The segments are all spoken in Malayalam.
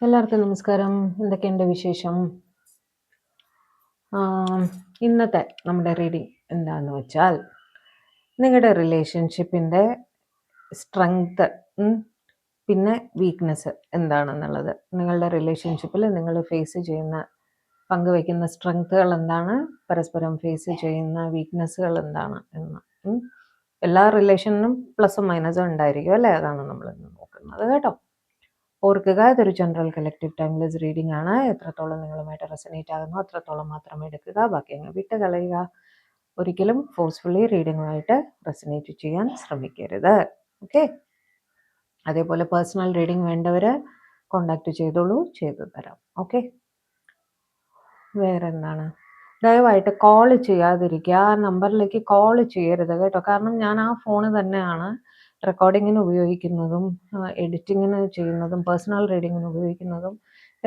എല്ലാവർക്കും നമസ്കാരം. എന്തൊക്കെയുണ്ട് വിശേഷം? ഇന്നത്തെ നമ്മുടെ റീഡിംഗ് എന്താണെന്ന് വെച്ചാൽ, നിങ്ങളുടെ റിലേഷൻഷിപ്പിൻ്റെ സ്ട്രെങ്ത് പിന്നെ വീക്ക്നെസ് എന്താണെന്നുള്ളത്, നിങ്ങളുടെ റിലേഷൻഷിപ്പിൽ നിങ്ങൾ ഫേസ് ചെയ്യുന്ന പങ്കുവയ്ക്കുന്ന സ്ട്രെങ്ത്തുകൾ എന്താണ്, പരസ്പരം ഫേസ് ചെയ്യുന്ന വീക്ക്നെസ്സുകൾ എന്താണ് എന്ന്. എല്ലാ റിലേഷനിലും പ്ലസും മൈനസും ഉണ്ടായിരിക്കും അല്ലേ? അതാണ് നമ്മൾ ഇന്ന് നോക്കുന്നത് കേട്ടോ. ഓർക്കുക, ഇതൊരു ജനറൽ കളക്റ്റീവ് ടൈംലെസ് റീഡിംഗ് ആണ്. എത്രത്തോളം നിങ്ങളുമായിട്ട് റെസനേറ്റ് ആകുന്നു അത്രത്തോളം മാത്രം എടുക്കുക, ബാക്കി അങ്ങ് വിട്ട് കളയുക. ഒരിക്കലും ഫോഴ്സ്ഫുള്ളി റീഡിങ്ങുമായിട്ട് റെസനേറ്റ് ചെയ്യാൻ ശ്രമിക്കരുത്. ഓക്കെ. അതേപോലെ പേഴ്സണൽ റീഡിംഗ് വേണ്ടവർ കോണ്ടാക്ട് ചെയ്തോളൂ, ചെയ്തു തരാം. ഓക്കെ. വേറെ എന്താണ്? ദയവായിട്ട് കോൾ ചെയ്യാതിരിക്കുക. ആ നമ്പറിലേക്ക് കോൾ ചെയ്യരുത് കേട്ടോ. കാരണം ഞാൻ ആ ഫോണ് തന്നെയാണ് റെക്കോർഡിങ്ങിന് ഉപയോഗിക്കുന്നതും എഡിറ്റിങ്ങിന് ചെയ്യുന്നതും പേഴ്സണൽ റീഡിങ്ങിന് ഉപയോഗിക്കുന്നതും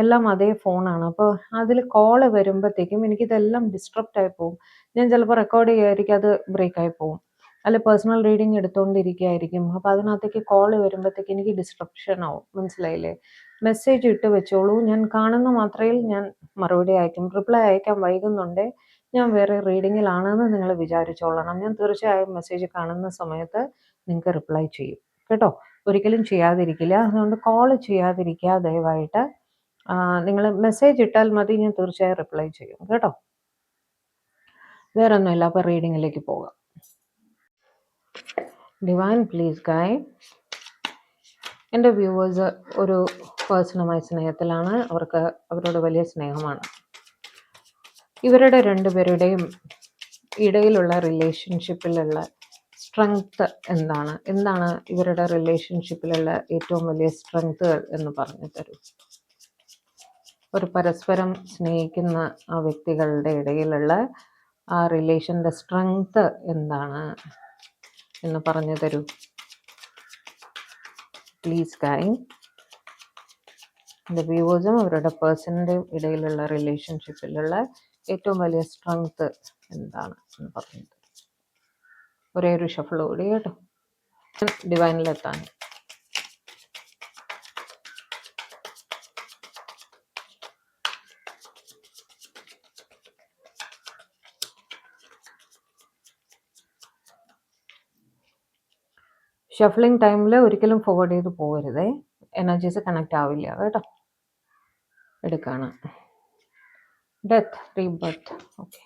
എല്ലാം അതേ ഫോണാണ്. അപ്പോൾ അതിൽ കോള് വരുമ്പോഴത്തേക്കും എനിക്കിതെല്ലാം ഡിസ്ട്രപ്റ്റ് ആയി പോകും. ഞാൻ ചിലപ്പോൾ റെക്കോർഡ് ചെയ്യുമായിരിക്കും, അത് ബ്രേക്കായി പോകും. അല്ലെ പേഴ്സണൽ റീഡിങ് എടുത്തുകൊണ്ടിരിക്കുകയായിരിക്കും. അപ്പോൾ അതിനകത്തേക്ക് കോള് വരുമ്പോഴത്തേക്ക് എനിക്ക് ഡിസ്ട്രപ്ഷൻ ആവും. മനസ്സിലായില്ലേ? മെസ്സേജ് ഇട്ട് വെച്ചോളൂ. ഞാൻ കാണുന്ന മാത്രയിൽ ഞാൻ മറുപടി അയക്കും. റിപ്ലൈ അയക്കാൻ വൈകുന്നുണ്ട്, ഞാൻ വേറെ റീഡിങ്ങിലാണെന്ന് നിങ്ങൾ വിചാരിച്ചോളണം. ഞാൻ തീർച്ചയായും മെസ്സേജ് കാണുന്ന സമയത്ത് നിങ്ങൾക്ക് റിപ്ലൈ ചെയ്യും കേട്ടോ. ഒരിക്കലും ചെയ്യാതിരിക്കില്ല. അതുകൊണ്ട് കോൾ ചെയ്യാതിരിക്കുക ദയവായിട്ട്. നിങ്ങൾ മെസ്സേജ് ഇട്ടാൽ മതി, ഞാൻ തീർച്ചയായും റിപ്ലൈ ചെയ്യും കേട്ടോ. വേറെ ഒന്നുമില്ല. അപ്പോൾ റീഡിങ്ങിലേക്ക് പോകാം. Divine please guide. എൻ്റെ വ്യൂവേഴ്സ് ഒരു പേഴ്സണുമായി സ്നേഹത്തിലാണ്. അവർക്ക് അവരോട് വലിയ സ്നേഹമാണ്. ഇവരുടെ രണ്ടുപേരുടെയും ഇടയിലുള്ള റിലേഷൻഷിപ്പിലുള്ള സ്ട്രെങ്ത് എന്താണ് ഇവരുടെ റിലേഷൻഷിപ്പിലുള്ള ഏറ്റവും വലിയ സ്ട്രെങ്ത്തുകൾ എന്ന് പറഞ്ഞു തരൂ. ഒരു പരസ്പരം സ്നേഹിക്കുന്ന ആ വ്യക്തികളുടെ ഇടയിലുള്ള ആ റിലേഷൻ്റെ സ്ട്രെങ്ത് എന്താണ് എന്ന് പറഞ്ഞു തരൂ പ്ലീസ് ഗൈഡ്. എൻ്റെ വ്യൂവേഴ്സും അവരുടെ പേഴ്സണിൻ്റെയും ഇടയിലുള്ള റിലേഷൻഷിപ്പിലുള്ള ഏറ്റവും വലിയ സ്ട്രെങ്ത് എന്താണ് എന്ന് പറഞ്ഞത്. ഒരേ ഒരു ഷഫിൾ കൂടി കേട്ടോ, ഡിവൈനിലെത്താൻ. ഷഫ്ലിംഗ് ടൈമിൽ ഒരിക്കലും ഫോർവേഡ് ചെയ്ത് പോകരുതേ, എനർജീസ് കണക്റ്റ് ആവില്ല കേട്ടോ. എടുക്കാണ്. Death, rebirth, okay.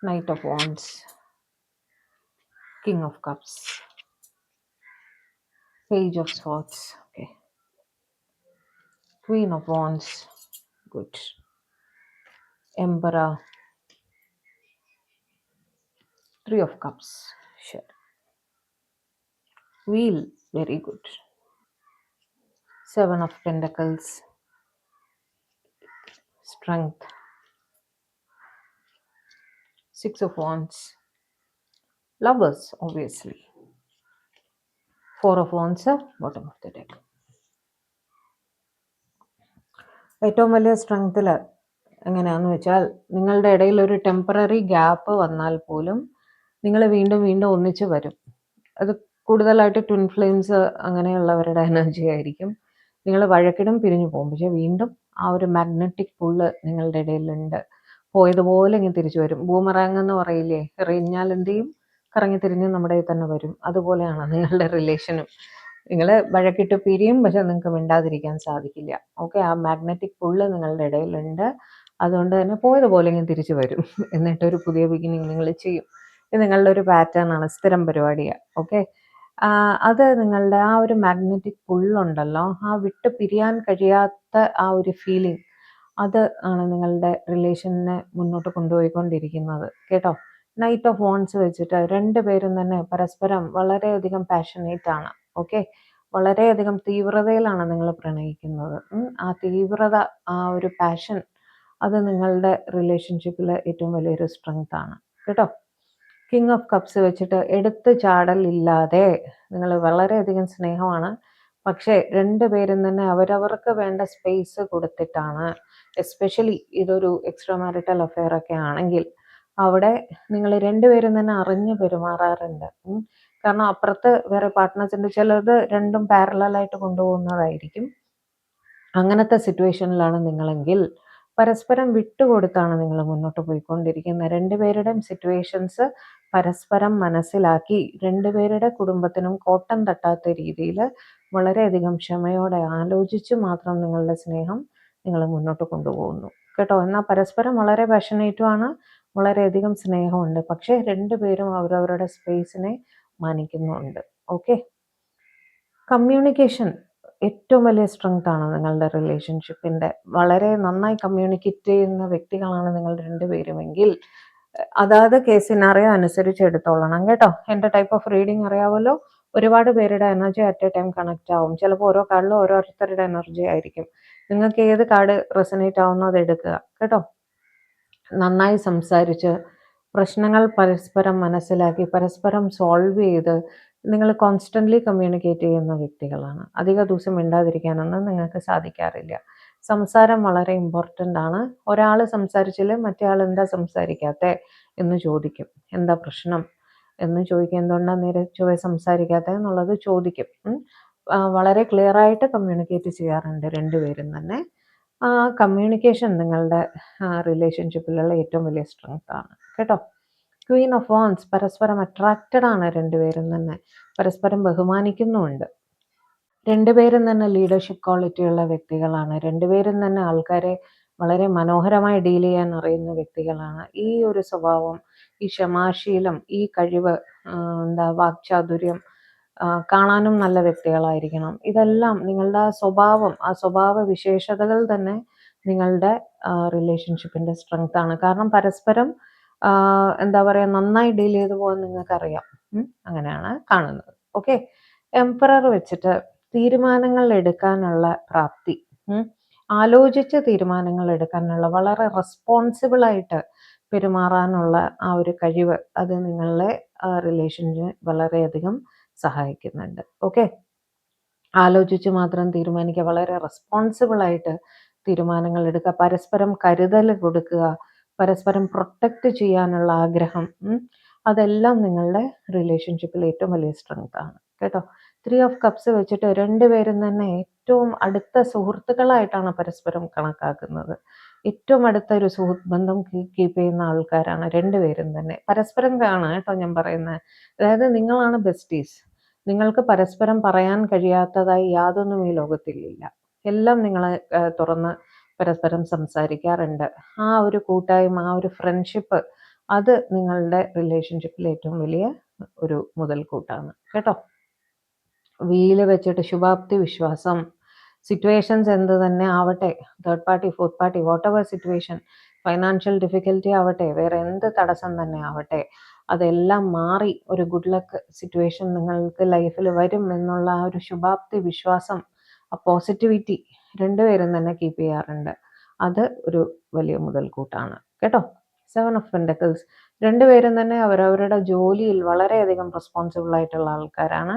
Knight of wands, king of cups, page of swords, okay. Queen of wands, good. Emperor, three of cups, ശരി. Wheel, very good. Seven of pentacles, strength, six of wands, lovers obviously, four of wands, bottom of the deck. ഏറ്റവും വലിയ സ്ട്രെങ്ത്തിൽ എങ്ങനെയാണെന്ന് വെച്ചാൽ, നിങ്ങളുടെ ഇടയിൽ ഒരു ടെമ്പററി ഗ്യാപ്പ് വന്നാൽ പോലും നിങ്ങൾ വീണ്ടും വീണ്ടും ഒന്നിച്ച് വരും. അത് കൂടുതലായിട്ട് ട്വിൻ ഫ്ലെയിംസ് അങ്ങനെയുള്ളവരുടെ എനർജി ആയിരിക്കും. നിങ്ങൾ വഴക്കിടും, പിരിഞ്ഞു പോകും, പക്ഷെ വീണ്ടും ആ ഒരു മാഗ്നറ്റിക് പുള്ള് നിങ്ങളുടെ ഇടയിലുണ്ട്. പോയതുപോലെ ഇങ്ങനെ തിരിച്ചു വരും. ബൂമറാങ് എന്ന് പറയില്ലേ, എറിഞ്ഞാൽ എന്ത് ചെയ്യും, കറങ്ങി തിരിഞ്ഞ് നമ്മുടെ കയ്യിൽ തന്നെ വരും. അതുപോലെയാണ് നിങ്ങളുടെ റിലേഷനും. നിങ്ങൾ വഴക്കിട്ട് പിരിയും, പക്ഷെ നിങ്ങൾക്ക് മിണ്ടാതിരിക്കാൻ സാധിക്കില്ല. ഓക്കെ, ആ മാഗ്നറ്റിക് പുള്ള് നിങ്ങളുടെ ഇടയിലുണ്ട്. അതുകൊണ്ട് തന്നെ പോയതുപോലെ ഇങ്ങനെ തിരിച്ചു വരും. എന്നിട്ടൊരു പുതിയ ബിഗിനിങ് നിങ്ങൾ ചെയ്യും. ഇത് നിങ്ങളുടെ ഒരു പാറ്റേൺ ആണ്, സ്ഥിരം പരിപാടിയാണ്. ഓക്കെ, അത് നിങ്ങളുടെ ആ ഒരു മാഗ്നറ്റിക് പുള്ളുണ്ടല്ലോ, ആ വിട്ട് പിരിയാൻ കഴിയാത്ത ആ ഒരു ഫീലിംഗ്, അത് ആണ് നിങ്ങളുടെ റിലേഷനെ മുന്നോട്ട് കൊണ്ടുപോയിക്കൊണ്ടിരിക്കുന്നത് കേട്ടോ. നൈറ്റ് ഓഫ് വോൺസ് വെച്ചിട്ട് രണ്ടുപേരും തന്നെ പരസ്പരം വളരെയധികം പാഷനേറ്റ് ആണ്. ഓക്കെ, വളരെയധികം തീവ്രതയിലാണ് നിങ്ങൾ പ്രണയിക്കുന്നത്. ആ തീവ്രത, ആ ഒരു പാഷൻ, അത് നിങ്ങളുടെ റിലേഷൻഷിപ്പിൽ ഏറ്റവും വലിയൊരു സ്ട്രെങ്ത് ആണ് കേട്ടോ. കിങ് ഓഫ് കപ്സ് വെച്ചിട്ട് എടുത്തു ചാടലില്ലാതെ നിങ്ങൾ വളരെയധികം സ്നേഹമാണ്, പക്ഷേ രണ്ടുപേരും തന്നെ അവരവർക്ക് വേണ്ട സ്പേസ് കൊടുത്തിട്ടാണ്. എസ്പെഷ്യലി ഇതൊരു എക്സ്ട്രാ മാരിറ്റൽ അഫെയർ ഒക്കെ ആണെങ്കിൽ അവിടെ നിങ്ങൾ രണ്ടുപേരും തന്നെ അറിഞ്ഞു പെരുമാറാറുണ്ട്. കാരണം അപ്പുറത്ത് വേറെ പാർട്ട്നേഴ്സിൻ്റെ ചിലത് രണ്ടും പാരലായിട്ട് കൊണ്ടുപോകുന്നതായിരിക്കും. അങ്ങനത്തെ സിറ്റുവേഷനിലാണ് നിങ്ങളെങ്കിൽ പരസ്പരം വിട്ടുകൊടുത്താണ് നിങ്ങൾ മുന്നോട്ട് പോയിക്കൊണ്ടിരിക്കുന്നത്. രണ്ടുപേരുടെയും സിറ്റുവേഷൻസ് പരസ്പരം മനസ്സിലാക്കി രണ്ടുപേരുടെ കുടുംബത്തിനും കോട്ടം തട്ടാത്ത രീതിയിൽ വളരെയധികം ക്ഷമയോടെ ആലോചിച്ച് മാത്രം നിങ്ങളുടെ സ്നേഹം നിങ്ങൾ മുന്നോട്ട് കൊണ്ടുപോകുന്നു കേട്ടോ. എന്നാൽ പരസ്പരം വളരെ പാഷനേറ്റുമാണ്, വളരെയധികം സ്നേഹമുണ്ട്. പക്ഷേ രണ്ടുപേരും അവരവരുടെ സ്പേസിനെ മാനിക്കുന്നുണ്ട്. ഓക്കെ, കമ്മ്യൂണിക്കേഷൻ ഏറ്റവും വലിയ സ്ട്രെങ്ത് ആണ് നിങ്ങളുടെ റിലേഷൻഷിപ്പിൻ്റെ. വളരെ നന്നായി കമ്മ്യൂണിക്കേറ്റ് ചെയ്യുന്ന വ്യക്തികളാണ് നിങ്ങൾ രണ്ടുപേരുമെങ്കിൽ അതായത് കേസ് സിനാറിയോ അനുസരിച്ച് എടുത്തോളണം കേട്ടോ. എൻ്റെ ടൈപ്പ് ഓഫ് റീഡിങ് അറിയാമല്ലോ, ഒരുപാട് പേരുടെ energy at A time connect ആവും. ചിലപ്പോൾ ഓരോ കാർഡിലും ഓരോരുത്തരുടെ എനർജി ആയിരിക്കും. നിങ്ങൾക്ക് ഏത് കാർഡ് റെസനേറ്റ് ആവുന്നോ അത് എടുക്കുക കേട്ടോ. നന്നായി സംസാരിച്ച് പ്രശ്നങ്ങൾ പരസ്പരം മനസ്സിലാക്കി പരസ്പരം സോൾവ് ചെയ്ത് നിങ്ങൾ കോൺസ്റ്റൻ്റ്ലി കമ്മ്യൂണിക്കേറ്റ് ചെയ്യുന്ന വ്യക്തികളാണ്. അധിക ദിവസം മിണ്ടാതിരിക്കാനൊന്നും നിങ്ങൾക്ക് സാധിക്കാറില്ല. സംസാരം വളരെ ഇമ്പോർട്ടൻ്റ് ആണ്. ഒരാൾ സംസാരിച്ചില്ല മറ്റേ ആൾ എന്താ സംസാരിക്കാത്തത് എന്ന് ചോദിക്കും. എന്താ പ്രശ്നം എന്ന് ചോദിക്കും. എന്തുകൊണ്ടാണ് നേരെ ചൊവ്വേ സംസാരിക്കാത്തത് എന്നുള്ളത് ചോദിക്കും. വളരെ ക്ലിയർ ആയിട്ട് കമ്മ്യൂണിക്കേറ്റ് ചെയ്യാറുണ്ട് രണ്ടുപേരും തന്നെ. കമ്മ്യൂണിക്കേഷൻ നിങ്ങളുടെ റിലേഷൻഷിപ്പിലുള്ള ഏറ്റവും വലിയ സ്ട്രെങ്ത് ആണ് കേട്ടോ. ക്വീൻ ഓഫ് വാൻസ്, പരസ്പരം അട്രാക്റ്റഡ് ആണ് രണ്ടുപേരും തന്നെ, പരസ്പരം ബഹുമാനിക്കുന്നുമുണ്ട്. രണ്ടുപേരും തന്നെ ലീഡർഷിപ്പ് ക്വാളിറ്റി ഉള്ള വ്യക്തികളാണ്. രണ്ടുപേരും തന്നെ ആൾക്കാരെ വളരെ മനോഹരമായി ഡീൽ ചെയ്യാൻ അറിയുന്ന വ്യക്തികളാണ്. ഈ ഒരു സ്വഭാവം, ഈ ക്ഷമാശീലം, ഈ കഴിവ്, വാക്ചാതുര്യം, കാണാനും നല്ല വ്യക്തികളായിരിക്കണം. ഇതെല്ലാം നിങ്ങളുടെ ആ സ്വഭാവ വിശേഷതകൾ തന്നെ നിങ്ങളുടെ റിലേഷൻഷിപ്പിൻ്റെ സ്ട്രെങ്ത് ആണ്. കാരണം പരസ്പരം നന്നായി ഡീൽ ചെയ്തു പോകാൻ നിങ്ങൾക്കറിയാം. അങ്ങനെയാണ് കാണുന്നത്. ഓക്കെ, എംപറർ വെച്ചിട്ട് തീരുമാനങ്ങൾ എടുക്കാനുള്ള പ്രാപ്തി, ആലോചിച്ച് തീരുമാനങ്ങൾ എടുക്കാനുള്ള, വളരെ റെസ്പോൺസിബിളായിട്ട് പെരുമാറാനുള്ള ആ ഒരു കഴിവ്, അത് നിങ്ങളുടെ റിലേഷനെ വളരെയധികം സഹായിക്കുന്നുണ്ട്. ഓക്കെ, ആലോചിച്ച് മാത്രം തീരുമാനിക്കുക, വളരെ റെസ്പോൺസിബിളായിട്ട് തീരുമാനങ്ങൾ എടുക്കുക, പരസ്പരം കരുതൽ കൊടുക്കുക, പരസ്പരം പ്രൊട്ടക്റ്റ് ചെയ്യാനുള്ള ആഗ്രഹം, അതെല്ലാം നിങ്ങളുടെ റിലേഷൻഷിപ്പിൽ ഏറ്റവും വലിയ സ്ട്രെങ്ത് ആണ് കേട്ടോ. 3 ഓഫ് കപ്സ് വെച്ചിട്ട് രണ്ടുപേരും തന്നെ ഏറ്റവും അടുത്ത സുഹൃത്തുക്കളായിട്ടാണ് പരസ്പരം കണക്കാക്കുന്നത്. ഏറ്റവും അടുത്ത ഒരു സുഹൃത്ത് ബന്ധം കീപ്പ് ചെയ്യുന്ന ആൾക്കാരാണ് രണ്ടുപേരും തന്നെ. പരസ്പരം കാണാം കേട്ടോ ഞാൻ പറയുന്നത്. അതായത് നിങ്ങളാണ് ബെസ്റ്റീസ്. നിങ്ങൾക്ക് പരസ്പരം പറയാൻ കഴിയാത്തതായി യാതൊന്നും ഈ ലോകത്തിലില്ല. എല്ലാം നിങ്ങളെ തുറന്ന് പരസ്പരം സംസാരിക്കാറുണ്ട്. ആ ഒരു കൂട്ടായ്മ, ആ ഒരു ഫ്രണ്ട്ഷിപ്പ്, അത് നിങ്ങളുടെ റിലേഷൻഷിപ്പിൽ ഏറ്റവും വലിയ ഒരു മുതൽക്കൂട്ടാണ് കേട്ടോ. വീല് വെച്ചിട്ട് ശുഭാപ്തി വിശ്വാസം, സിറ്റുവേഷൻസ് എന്ത് തന്നെ ആവട്ടെ, third party, fourth party, what ever situation, financial difficulty ആവട്ടെ, വേറെ എന്ത് തടസ്സം തന്നെ ആവട്ടെ, അതെല്ലാം മാറി ഒരു ഗുഡ് ലക്ക് സിറ്റുവേഷൻ നിങ്ങൾക്ക് ലൈഫിൽ വരും എന്നുള്ള ആ ഒരു ശുഭാപ്തി വിശ്വാസം, ആ പോസിറ്റിവിറ്റി രണ്ടുപേരും തന്നെ കീപ്പ് ചെയ്യാറുണ്ട്. അത് ഒരു വലിയ മുതൽക്കൂട്ടാണ് കേട്ടോ. 7 ഓഫ് പെൻഡക്കിൾസ്, രണ്ടുപേരും തന്നെ അവരവരുടെ ജോലിയിൽ വളരെയധികം റെസ്പോൺസിബിൾ ആയിട്ടുള്ള ആൾക്കാരാണ്.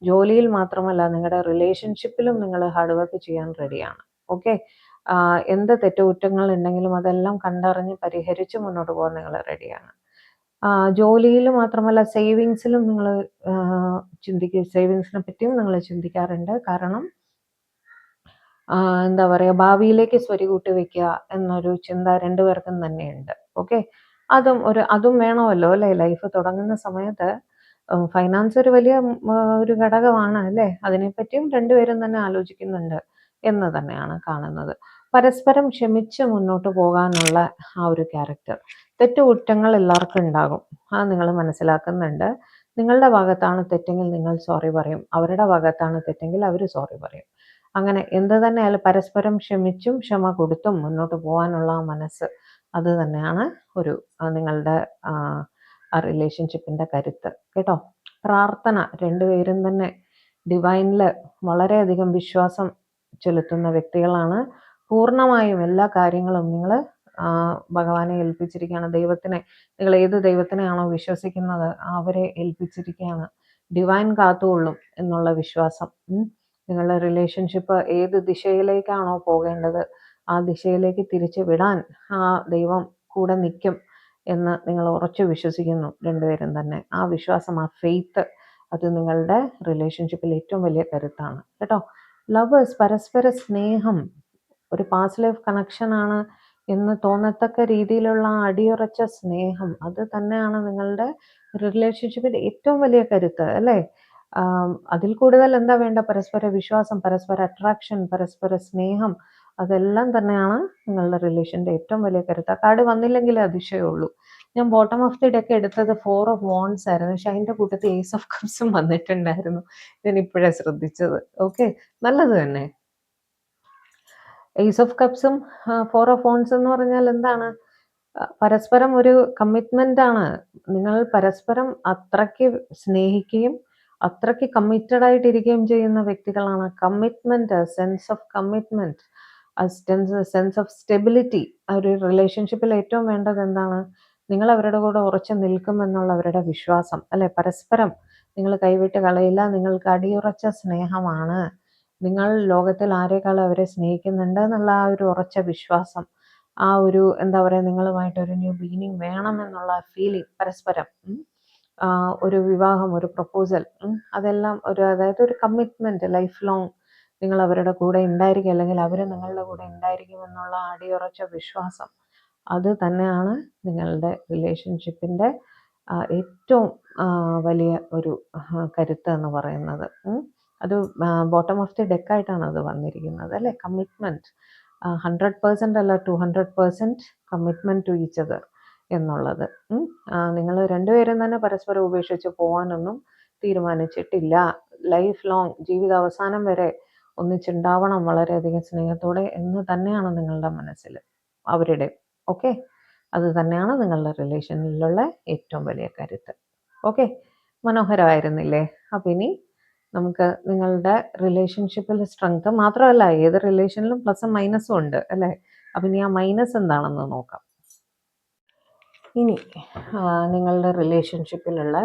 ജോലിയിൽ മാത്രമല്ല നിങ്ങളുടെ റിലേഷൻഷിപ്പിലും നിങ്ങൾ ഹാർഡ് വർക്ക് ചെയ്യാൻ റെഡിയാണ്. ഓക്കെ, എന്ത് തെറ്റുകുറ്റങ്ങൾ ഉണ്ടെങ്കിലും അതെല്ലാം കണ്ടറിഞ്ഞ് പരിഹരിച്ച് മുന്നോട്ട് പോകാൻ നിങ്ങൾ റെഡിയാണ്. ജോലിയിൽ മാത്രമല്ല സേവിങ്സിലും നിങ്ങൾ സേവിങ്സിനെ പറ്റിയും നിങ്ങൾ ചിന്തിക്കാറുണ്ട്. കാരണം ഭാവിയിലേക്ക് സ്വരുകൂട്ടി വെക്കുക എന്നൊരു ചിന്ത രണ്ടുപേർക്കും തന്നെയുണ്ട്. ഓക്കെ, അതും വേണമല്ലോ അല്ലേ. ലൈഫ് തുടങ്ങുന്ന സമയത്ത് ഫൈനാൻസ് ഒരു വലിയ ഒരു ഘടകമാണ് അല്ലേ. അതിനെപ്പറ്റിയും രണ്ടുപേരും തന്നെ ആലോചിക്കുന്നുണ്ട് എന്ന് തന്നെയാണ് കാണുന്നത്. പരസ്പരം ക്ഷമിച്ച് മുന്നോട്ട് പോകാനുള്ള ആ ഒരു ക്യാരക്ടർ. തെറ്റുകുറ്റങ്ങൾ എല്ലാവർക്കും ഉണ്ടാകും, അത് നിങ്ങൾ മനസ്സിലാക്കുന്നുണ്ട്. നിങ്ങളുടെ ഭാഗത്താണ് തെറ്റെങ്കിൽ നിങ്ങൾ സോറി പറയും, അവരുടെ ഭാഗത്താണ് തെറ്റെങ്കിൽ അവർ സോറി പറയും. അങ്ങനെ എന്ത് തന്നെയായാലും പരസ്പരം ക്ഷമിച്ചും ക്ഷമ കൊടുത്തും മുന്നോട്ട് പോകാനുള്ള ആ മനസ്സ്, അത് തന്നെയാണ് ഒരു നിങ്ങളുടെ റിലേഷൻഷിപ്പിൻ്റെ കരുത്ത് കേട്ടോ. പ്രാർത്ഥന, രണ്ടുപേരും തന്നെ ഡിവൈനിൽ വളരെയധികം വിശ്വാസം ചെലുത്തുന്ന വ്യക്തികളാണ്. പൂർണ്ണമായും എല്ലാ കാര്യങ്ങളും നിങ്ങൾ ഭഗവാനെ ഏൽപ്പിച്ചിരിക്കുകയാണ്. നിങ്ങൾ ഏത് ദൈവത്തിനെയാണോ വിശ്വസിക്കുന്നത് അവരെ ഏൽപ്പിച്ചിരിക്കുകയാണ്. ഡിവൈൻ കാത്തുകൊള്ളും എന്നുള്ള വിശ്വാസം. നിങ്ങളുടെ റിലേഷൻഷിപ്പ് ഏത് ദിശയിലേക്കാണോ പോകേണ്ടത് ആ ദിശയിലേക്ക് തിരിച്ചു വിടാൻ ആ ദൈവം കൂടെ നിൽക്കും എന്ന് നിങ്ങൾ ഉറച്ചു വിശ്വസിക്കുന്നു രണ്ടുപേരും തന്നെ. ആ വിശ്വാസം, ആ ഫെയ്ത്ത്, അത് നിങ്ങളുടെ റിലേഷൻഷിപ്പിൽ ഏറ്റവും വലിയ കരുത്താണ് കേട്ടോ. ലവേഴ്സ്, പരസ്പര സ്നേഹം, ഒരു പാസ്റ്റ് ലൈഫ് കണക്ഷൻ ആണ് എന്ന് തോന്നത്തക്ക രീതിയിലുള്ള ആ അടിയുറച്ച സ്നേഹം, അത് തന്നെയാണ് നിങ്ങളുടെ റിലേഷൻഷിപ്പിന്റെ ഏറ്റവും വലിയ കരുത്ത്, അല്ലേ? അതിൽ കൂടുതൽ എന്താ വേണ്ട? പരസ്പര വിശ്വാസം, പരസ്പര അട്രാക്ഷൻ, പരസ്പര സ്നേഹം, അതെല്ലാം തന്നെയാണ് നിങ്ങളുടെ റിലേഷന്റെ ഏറ്റവും വലിയ കരുത്ത്. ആ കാർഡ് വന്നില്ലെങ്കിലേ അതിശയമുള്ളൂ. ഞാൻ ബോട്ടം ഓഫ് ദി ഡെക്ക് എടുത്തത് 4 ഓഫ് വാണ്ട്സ് ആയിരുന്നു, പക്ഷെ അതിന്റെ കൂട്ടത്തിൽ ഏസ് ഓഫ് കപ്സും വന്നിട്ടുണ്ടായിരുന്നു. ഞാൻ ഇപ്പോഴാണ് ശ്രദ്ധിച്ചത്. ഓക്കെ, നല്ലത് തന്നെ. ഏസ് ഓഫ് കപ്സും 4 ഓഫ് വാണ്ട്സ് എന്ന് പറഞ്ഞാൽ എന്താണ്? പരസ്പരം ഒരു കമ്മിറ്റ്മെന്റ് ആണ്. നിങ്ങൾ പരസ്പരം അത്രയ്ക്ക് സ്നേഹിക്കുകയും അത്രയ്ക്ക് കമ്മിറ്റഡ് ആയിട്ടിരിക്കുകയും ചെയ്യുന്ന വ്യക്തികളാണ്. Commitment, sense of commitment, sense of stability. ഒരു റിലേഷൻഷിപ്പിൽ ഏറ്റവും വേണ്ടത് എന്താണ്? നിങ്ങൾ അവരുടെ കൂടെ ഉറച്ചു നിൽക്കുമെന്നുള്ള അവരുടെ വിശ്വാസം, അല്ലെ? പരസ്പരം നിങ്ങൾ കൈവിട്ട് കളയില്ല, നിങ്ങൾക്ക് അടിയുറച്ച സ്നേഹമാണ്, നിങ്ങൾ ലോകത്തിൽ ആരെക്കാളും അവരെ സ്നേഹിക്കുന്നുണ്ട് എന്നുള്ള ആ ഒരു ഉറച്ച വിശ്വാസം, ആ ഒരു എന്താ പറയുക, നിങ്ങളുമായിട്ട് ഒരു ന്യൂ ബിഗിനിങ് വേണമെന്നുള്ള ഫീലിംഗ് പരസ്പരം, ഒരു വിവാഹം, ഒരു പ്രപ്പോസൽ, അതെല്ലാം അതായത് ഒരു കമ്മിറ്റ്മെന്റ്, ലൈഫ് ലോങ് നിങ്ങൾ അവരുടെ കൂടെ ഉണ്ടായിരിക്കും, അല്ലെങ്കിൽ അവർ നിങ്ങളുടെ കൂടെ ഉണ്ടായിരിക്കും എന്നുള്ള അടിയുറച്ച വിശ്വാസം, അത് തന്നെയാണ് നിങ്ങളുടെ റിലേഷൻഷിപ്പിന്റെ ഏറ്റവും വലിയ ഒരു കരുത്ത് എന്ന് പറയുന്നത്. അത് ബോട്ടം ഓഫ് ദി ഡെക്കായിട്ടാണ് അത് വന്നിരിക്കുന്നത്, അല്ലേ? കമ്മിറ്റ്മെന്റ്, 100% അല്ല, 200% കമ്മിറ്റ്മെന്റ് ടു ഈച്ച് അതർ എന്നുള്ളത്. നിങ്ങൾ രണ്ടുപേരും തന്നെ പരസ്പരം ഉപേക്ഷിച്ച് പോകാനൊന്നും തീരുമാനിച്ചിട്ടില്ല. ലൈഫ് ലോങ്, ജീവിതാവസാനം വരെ ഒന്നിച്ചുണ്ടാവണം വളരെയധികം സ്നേഹത്തോടെ എന്ന് തന്നെയാണ് നിങ്ങളുടെ മനസ്സിൽ, അവരുടെ. ഓക്കെ, അത് തന്നെയാണ് നിങ്ങളുടെ റിലേഷനിലുള്ള ഏറ്റവും വലിയ കരുത്ത്. ഓക്കെ, മനോഹരമായിരുന്നില്ലേ? അപ്പം ഇനി നമുക്ക് നിങ്ങളുടെ റിലേഷൻഷിപ്പിൽ സ്ട്രെങ്ത് മാത്രമല്ല, ഏത് റിലേഷനിലും പ്ലസും മൈനസും ഉണ്ട്, അല്ലേ? അപ്പം ഇനി ആ മൈനസ് എന്താണെന്ന് നോക്കാം. ഇനി നിങ്ങളുടെ റിലേഷൻഷിപ്പിലുള്ള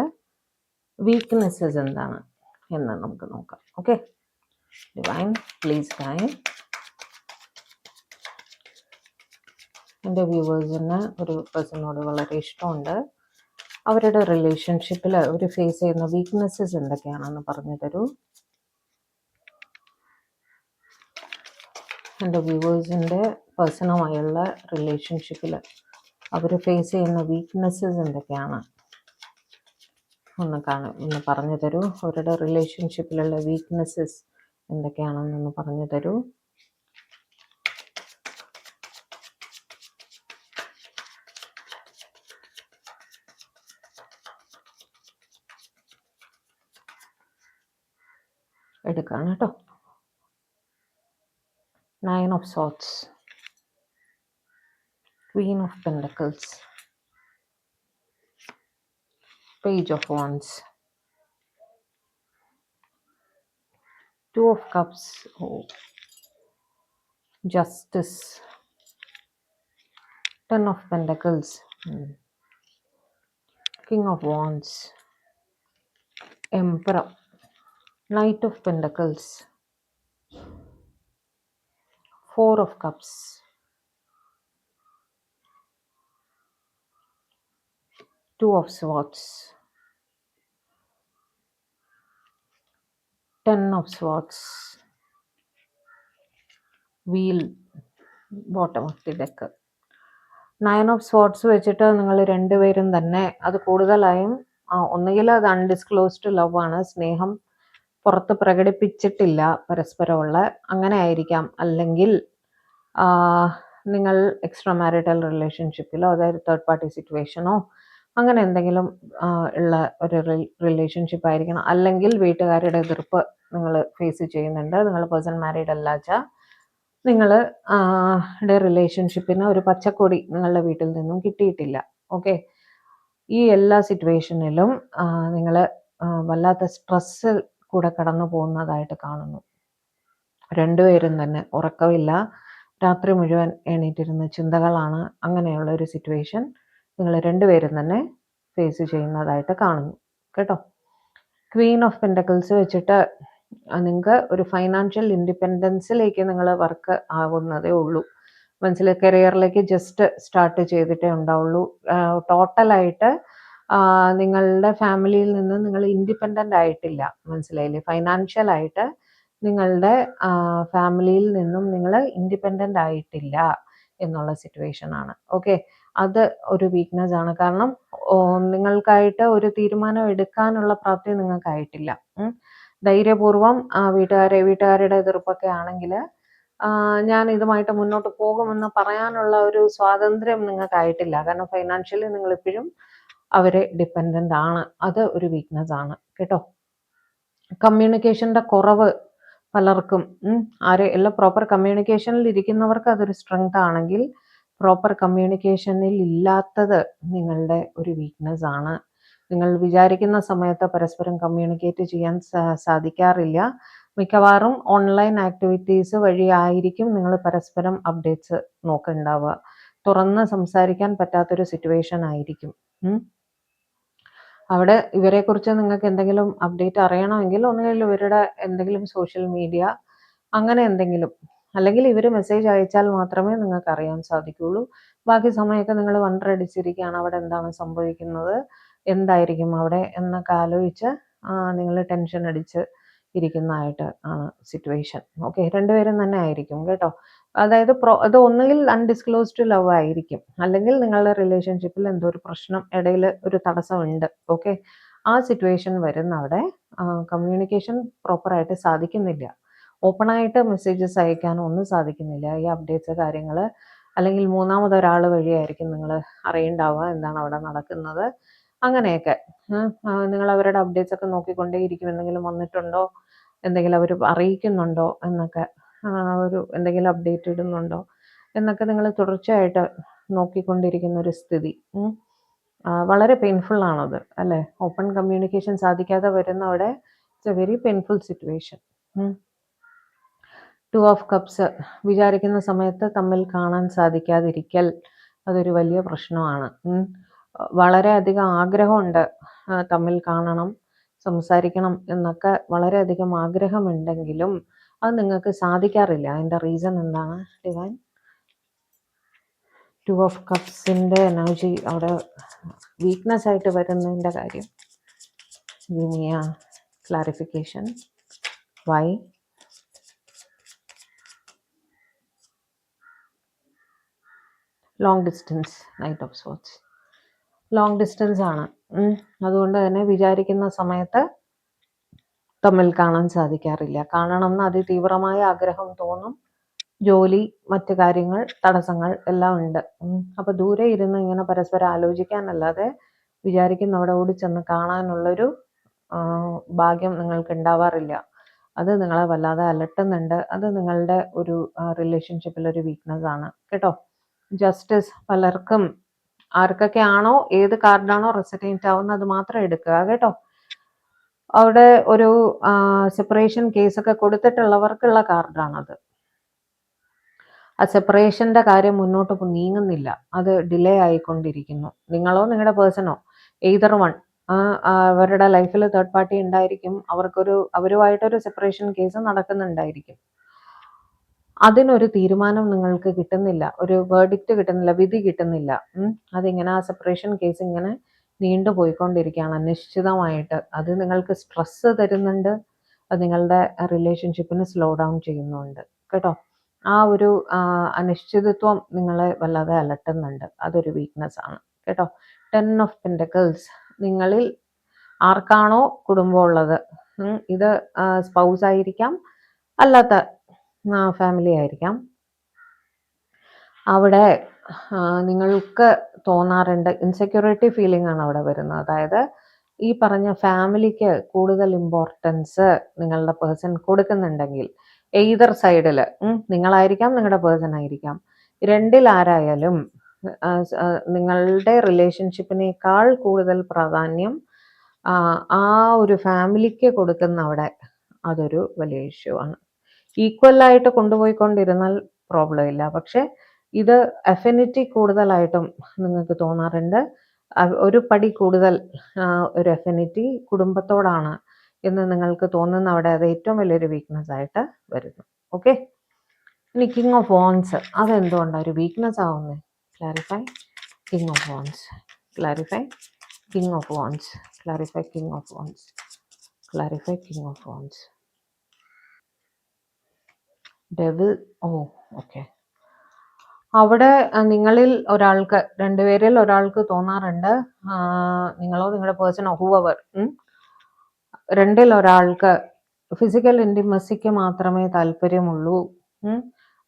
വീക്ക്നെസ്സസ് എന്താണ് എന്ന് നമുക്ക് നോക്കാം. Okay, divine please guide. എൻ്റെ വ്യൂവേഴ്സിന് ഒരു പേഴ്സണോട് വളരെ ഇഷ്ടമുണ്ട്. അവരുടെ റിലേഷൻഷിപ്പിൽ അവർ ഫേസ് ചെയ്യുന്ന വീക്ക്നെസ്സസ് എന്തൊക്കെയാണെന്ന് പറഞ്ഞു തരൂ. എൻ്റെ വ്യൂവേഴ്സിൻ്റെ പേഴ്സണുമായുള്ള റിലേഷൻഷിപ്പിൽ അവർ ഫേസ് ചെയ്യുന്ന വീക്ക്നെസ്സസ് എന്തൊക്കെയാണ് ഒന്ന് പറഞ്ഞു തരൂ. അവരുടെ റിലേഷൻഷിപ്പിലുള്ള വീക്ക്നെസ്സസ് എന്തൊക്കെയാണെന്നൊന്ന് പറഞ്ഞു തരൂ. എടുക്കാണ് കേട്ടോ. 9 of Swords, Queen of Pentacles, Page of Wands, 2 of Cups, Justice, 10 of Pentacles, King of Wands, Emperor, Knight of Pentacles, 4 of Cups, Two of Swords, 10 of Swords, Wheel, bottom of the deck. 9 of Swords വെച്ചിട്ട് നിങ്ങൾ രണ്ടുപേരും തന്നെ അത് കൂടുതലായും ഒന്നുകിൽ അത് അൺഡിസ്ക്ലോസ്ഡ് ലവ് ആണ്, സ്നേഹം പുറത്ത് പ്രകടിപ്പിച്ചിട്ടില്ല പരസ്പരമുള്ള, അങ്ങനെ ആയിരിക്കാം. അല്ലെങ്കിൽ നിങ്ങൾ എക്സ്ട്രാ മാരിറ്റൽ റിലേഷൻഷിപ്പിലോ അതായത് തേർഡ് പാർട്ടി സിറ്റുവേഷനോ അങ്ങനെ എന്തെങ്കിലും ഉള്ള ഒരു റിലേഷൻഷിപ്പ് ആയിരിക്കണം. അല്ലെങ്കിൽ വീട്ടുകാരുടെ എതിർപ്പ് നിങ്ങൾ ഫേസ് ചെയ്യുന്നുണ്ട്, നിങ്ങൾ പേഴ്സൺ മാരീഡ് അല്ലാച്ചാൽ നിങ്ങളുടെ റിലേഷൻഷിപ്പിന് ഒരു പച്ചക്കൊടി നിങ്ങളുടെ വീട്ടിൽ നിന്നും കിട്ടിയിട്ടില്ല. ഓക്കെ, ഈ എല്ലാ സിറ്റുവേഷനിലും നിങ്ങൾ വല്ലാത്ത സ്ട്രെസ് കൂടെ കടന്നു പോകുന്നതായിട്ട് കാണുന്നു. രണ്ടുപേരും തന്നെ ഉറക്കമില്ല, രാത്രി മുഴുവൻ എണീറ്റിരുന്ന ചിന്തകളാണ്. അങ്ങനെയുള്ള ഒരു സിറ്റുവേഷൻ നിങ്ങൾ രണ്ടുപേരും തന്നെ ഫേസ് ചെയ്യുന്നതായിട്ട് കാണുന്നു കേട്ടോ. ക്വീൻ ഓഫ് പെൻറ്റക്കിൾസ് വെച്ചിട്ട് നിങ്ങൾക്ക് ഒരു ഫൈനാൻഷ്യൽ ഇൻഡിപെൻഡൻസിലേക്ക് നിങ്ങൾ വർക്ക് ആവുന്നതേ ഉള്ളൂ. മനസ്സിൽ കരിയറിലേക്ക് ജസ്റ്റ് സ്റ്റാർട്ട് ചെയ്തിട്ടേ ഉണ്ടാവുള്ളൂ. ടോട്ടലായിട്ട് നിങ്ങളുടെ ഫാമിലിയിൽ നിന്ന് നിങ്ങൾ ഇൻഡിപെൻഡൻ്റ് ആയിട്ടില്ല, മനസ്സിലായില്ലേ? ഫൈനാൻഷ്യലായിട്ട് നിങ്ങളുടെ ഫാമിലിയിൽ നിന്നും നിങ്ങൾ ഇൻഡിപെൻഡൻ്റ് ആയിട്ടില്ല എന്നുള്ള സിറ്റുവേഷൻ ആണ്. ഓക്കെ, അത് ഒരു വീക്ക്നെസ് ആണ്. കാരണം നിങ്ങൾക്കായിട്ട് ഒരു തീരുമാനം എടുക്കാനുള്ള പ്രാപ്തി നിങ്ങൾക്കായിട്ടില്ല. ധൈര്യപൂർവ്വം വീട്ടുകാരുടെ എതിർപ്പൊക്കെ ആണെങ്കിൽ ഞാൻ ഇതുമായിട്ട് മുന്നോട്ട് പോകുമെന്ന് പറയാനുള്ള ഒരു സ്വാതന്ത്ര്യം നിങ്ങൾക്കായിട്ടില്ല. കാരണം ഫൈനാൻഷ്യലി നിങ്ങൾ ഇപ്പോഴും അവരെ ഡിപ്പെൻഡൻ്റ് ആണ്. അത് ഒരു വീക്ക്നെസ് ആണ് കേട്ടോ. കമ്മ്യൂണിക്കേഷൻ്റെ കുറവ് പലർക്കും എല്ലാം പ്രോപ്പർ കമ്മ്യൂണിക്കേഷനിൽ ഇരിക്കുന്നവർക്ക് അതൊരു സ്ട്രെങ്ത് ആണെങ്കിൽ പ്രോപ്പർ കമ്മ്യൂണിക്കേഷനിൽ ഇല്ലാത്തത് നിങ്ങളുടെ ഒരു വീക്ക്നെസ് ആണ്. നിങ്ങൾ വിചാരിക്കുന്ന സമയത്ത് പരസ്പരം കമ്മ്യൂണിക്കേറ്റ് ചെയ്യാൻ സാധിക്കാറില്ല. മിക്കവാറും ഓൺലൈൻ ആക്ടിവിറ്റീസ് വഴിയായിരിക്കും നിങ്ങൾ പരസ്പരം അപ്ഡേറ്റ്സ് നോക്കുന്നുണ്ടാവുക. തുറന്ന് സംസാരിക്കാൻ പറ്റാത്തൊരു സിറ്റുവേഷൻ ആയിരിക്കും. അവിടെ ഇവരെക്കുറിച്ച് നിങ്ങൾക്ക് എന്തെങ്കിലും അപ്ഡേറ്റ് അറിയണമെങ്കിൽ ഒന്നുകിൽ ഇവരുടെ എന്തെങ്കിലും സോഷ്യൽ മീഡിയ അങ്ങനെ എന്തെങ്കിലും, അല്ലെങ്കിൽ ഇവർ മെസ്സേജ് അയച്ചാൽ മാത്രമേ നിങ്ങൾക്ക് അറിയാൻ സാധിക്കുകയുള്ളൂ. ബാക്കി സമയമൊക്കെ നിങ്ങൾ വണ്ടറടിച്ചിരിക്കുകയാണ് അവിടെ എന്താണ് സംഭവിക്കുന്നത്, എന്തായിരിക്കും അവിടെ എന്നൊക്കെ ആലോചിച്ച് നിങ്ങൾ ടെൻഷൻ അടിച്ച് ഇരിക്കുന്നതായിട്ട് ആണ് സിറ്റുവേഷൻ. ഓക്കെ, രണ്ടുപേരും തന്നെ ആയിരിക്കും കേട്ടോ. അതായത് അത് ഒന്നുകിൽ അൺഡിസ്ക്ലോസ്ഡ് ലവ് ആയിരിക്കും, അല്ലെങ്കിൽ നിങ്ങളുടെ റിലേഷൻഷിപ്പിൽ എന്തോ ഒരു പ്രശ്നം, ഇടയിൽ ഒരു തടസ്സമുണ്ട്. ഓക്കെ, ആ സിറ്റുവേഷൻ വരുന്ന അവിടെ കമ്മ്യൂണിക്കേഷൻ പ്രോപ്പറായിട്ട് സാധിക്കുന്നില്ല. ഓപ്പണായിട്ട് മെസ്സേജസ് അയക്കാനോ ഒന്നും സാധിക്കുന്നില്ല. ഈ അപ്ഡേറ്റ്സ് കാര്യങ്ങൾ അല്ലെങ്കിൽ മൂന്നാമതൊരാൾ വഴിയായിരിക്കും നിങ്ങൾ അറിയണ്ടാവുക എന്താണ് അവിടെ നടക്കുന്നത്. അങ്ങനെയൊക്കെ നിങ്ങൾ അവരുടെ അപ്ഡേറ്റ്സ് ഒക്കെ നോക്കിക്കൊണ്ടേയിരിക്കും. എന്തെങ്കിലും വന്നിട്ടുണ്ടോ, എന്തെങ്കിലും അവർ അറിയിക്കുന്നുണ്ടോ എന്നൊക്കെ, എന്തെങ്കിലും അപ്ഡേറ്റ് ഇടുന്നുണ്ടോ എന്നൊക്കെ നിങ്ങൾ തുടർച്ചയായിട്ട് നോക്കിക്കൊണ്ടിരിക്കുന്ന ഒരു സ്ഥിതി. വളരെ പെയിൻഫുൾ ആണത് അല്ലേ. ഓപ്പൺ കമ്മ്യൂണിക്കേഷൻ സാധിക്കാതെ വരുന്നവിടെ it's a very painful situation. 2 of cups വിചാരിക്കുന്ന സമയത്ത് തമ്മിൽ കാണാൻ സാധിക്കാതിരിക്കൽ അതൊരു വലിയ പ്രശ്നമാണ്. വളരെയധികം ആഗ്രഹമുണ്ട് തമ്മിൽ കാണണം, സംസാരിക്കണം എന്നൊക്കെ വളരെയധികം ആഗ്രഹമുണ്ടെങ്കിലും അത് നിങ്ങൾക്ക് സാധിക്കാറില്ല. അതിൻ്റെ റീസൺ എന്താണ് ഡിവൈൻ? 2 ഓഫ് കപ്സിൻ്റെ എനർജി അവിടെ വീക്ക്നെസ് ആയിട്ട് വരുന്നതിൻ്റെ കാര്യം clarification. Why? Long distance, knight of swords. Long distance ആണ്. അതുകൊണ്ട് തന്നെ വിചാരിക്കുന്ന സമയത്ത് തമ്മിൽ കാണാൻ സാധിക്കാറില്ല. കാണണമെന്ന് അതിതീവ്രമായ ആഗ്രഹം തോന്നും. ജോലി, മറ്റു കാര്യങ്ങൾ, തടസ്സങ്ങൾ എല്ലാം ഉണ്ട്. അപ്പോൾ ദൂരെ ഇരുന്ന് ഇങ്ങനെ പരസ്പരം ആലോചിക്കാനല്ലാതെ വിചാരിക്കുന്ന അവിടെ ഓടി ചെന്ന് കാണാനുള്ളൊരു ഭാഗ്യം നിങ്ങൾക്ക് ഉണ്ടാവാറില്ല. അത് നിങ്ങളെ വല്ലാതെ അലട്ടുന്നുണ്ട്. അത് നിങ്ങളുടെ ഒരു റിലേഷൻഷിപ്പിലൊരു വീക്ക്നെസ് ആണ് കേട്ടോ. ജസ്റ്റിസ് പലർക്കും ആർക്കൊക്കെ ആണോ ഏത് കാർഡാണോ റെസനേറ്റ് ആവുന്നത് അത് മാത്രം എടുക്കുക കേട്ടോ. അവിടെ ഒരു സെപ്പറേഷൻ കേസൊക്കെ കൊടുത്തിട്ടുള്ളവർക്കുള്ള കാർഡാണത്. ആ സെപ്പറേഷൻ്റെ കാര്യം മുന്നോട്ട് നീങ്ങുന്നില്ല, അത് ഡിലേ ആയിക്കൊണ്ടിരിക്കുന്നു. നിങ്ങളോ നിങ്ങളുടെ പേഴ്സണോ എയ്തർ വൺ അവരുടെ ലൈഫിൽ തേർഡ് പാർട്ടി ഉണ്ടായിരിക്കും. അവരുമായിട്ടൊരു സെപ്പറേഷൻ കേസ് നടക്കുന്നുണ്ടായിരിക്കും. അതിനൊരു തീരുമാനം നിങ്ങൾക്ക് കിട്ടുന്നില്ല, ഒരു വേർഡിക്റ്റ് കിട്ടുന്നില്ല, വിധി കിട്ടുന്നില്ല. അതിങ്ങനെ ആ സെപ്പറേഷൻ കേസ് ഇങ്ങനെ നീണ്ടുപോയിക്കൊണ്ടിരിക്കുകയാണ് അനിശ്ചിതമായിട്ട്. അത് നിങ്ങൾക്ക് സ്ട്രെസ്സ് തരുന്നുണ്ട്, അത് നിങ്ങളുടെ റിലേഷൻഷിപ്പിന് സ്ലോ ഡൗൺ ചെയ്യുന്നുണ്ട് കേട്ടോ. ആ ഒരു അനിശ്ചിതത്വം നിങ്ങളെ വല്ലാതെ അലട്ടുന്നുണ്ട്. അതൊരു വീക്ക്നെസ് ആണ് കേട്ടോ. 10 ഓഫ് പെൻറ്റക്കിൾസ് നിങ്ങളിൽ ആർക്കാണോ കുടുംബം ഉള്ളത്, ഇത് സ്പൗസ് ആയിരിക്കാം, അല്ലാത്ത ഫാമിലി ആയിരിക്കാം, അവിടെ നിങ്ങൾക്ക് തോന്നാറുണ്ട് ഇൻസെക്യൂരിറ്റി ഫീലിംഗ് ആണ് അവിടെ വരുന്നത്. അതായത് ഈ പറഞ്ഞ ഫാമിലിക്ക് കൂടുതൽ ഇമ്പോർട്ടൻസ് നിങ്ങളുടെ പേഴ്സൺ കൊടുക്കുന്നുണ്ടെങ്കിൽ എയ്തർ സൈഡിൽ നിങ്ങളായിരിക്കാം, നിങ്ങളുടെ പേഴ്സൺ ആയിരിക്കാം, രണ്ടിലാരായാലും നിങ്ങളുടെ റിലേഷൻഷിപ്പിനേക്കാൾ കൂടുതൽ പ്രാധാന്യം ആ ഒരു ഫാമിലിക്ക് കൊടുക്കുന്ന അവിടെ അതൊരു വലിയ ഇഷ്യൂ ആണ്. ഈക്വലായിട്ട് കൊണ്ടുപോയിക്കൊണ്ടിരുന്നാൽ പ്രോബ്ലം ഇല്ല, പക്ഷെ ഇത് അഫിനിറ്റി കൂടുതലായിട്ടും നിങ്ങൾക്ക് തോന്നാറുണ്ട്. ഒരു പടി കൂടുതൽ ഒരു അഫിനിറ്റി കുടുംബത്തോടാണ് എന്ന് നിങ്ങൾക്ക് തോന്നുന്ന അവിടെ അത് ഏറ്റവും വലിയൊരു വീക്ക്നെസ് ആയിട്ട് വരുന്നു. ഓക്കെ, ഇനി കിങ് ഓഫ് വാൻസ് അതെന്തുകൊണ്ടാണ് ഒരു വീക്ക്നെസ് ആവുന്നത്? Clarify king of wands, clarify king of wands, clarify king of wands, clarify king of wands. Devil. Oh, okay. അവിടെ നിങ്ങളിൽ ഒരാൾക്ക്, രണ്ടുപേരിൽ ഒരാൾക്ക് തോന്നാറുണ്ട്, നിങ്ങളോ നിങ്ങളുടെ പേഴ്സണോ ഹൂവർ, രണ്ടിൽ ഒരാൾക്ക് ഫിസിക്കൽ ഇൻറ്റിമസിക്ക് മാത്രമേ താല്പര്യമുള്ളൂ.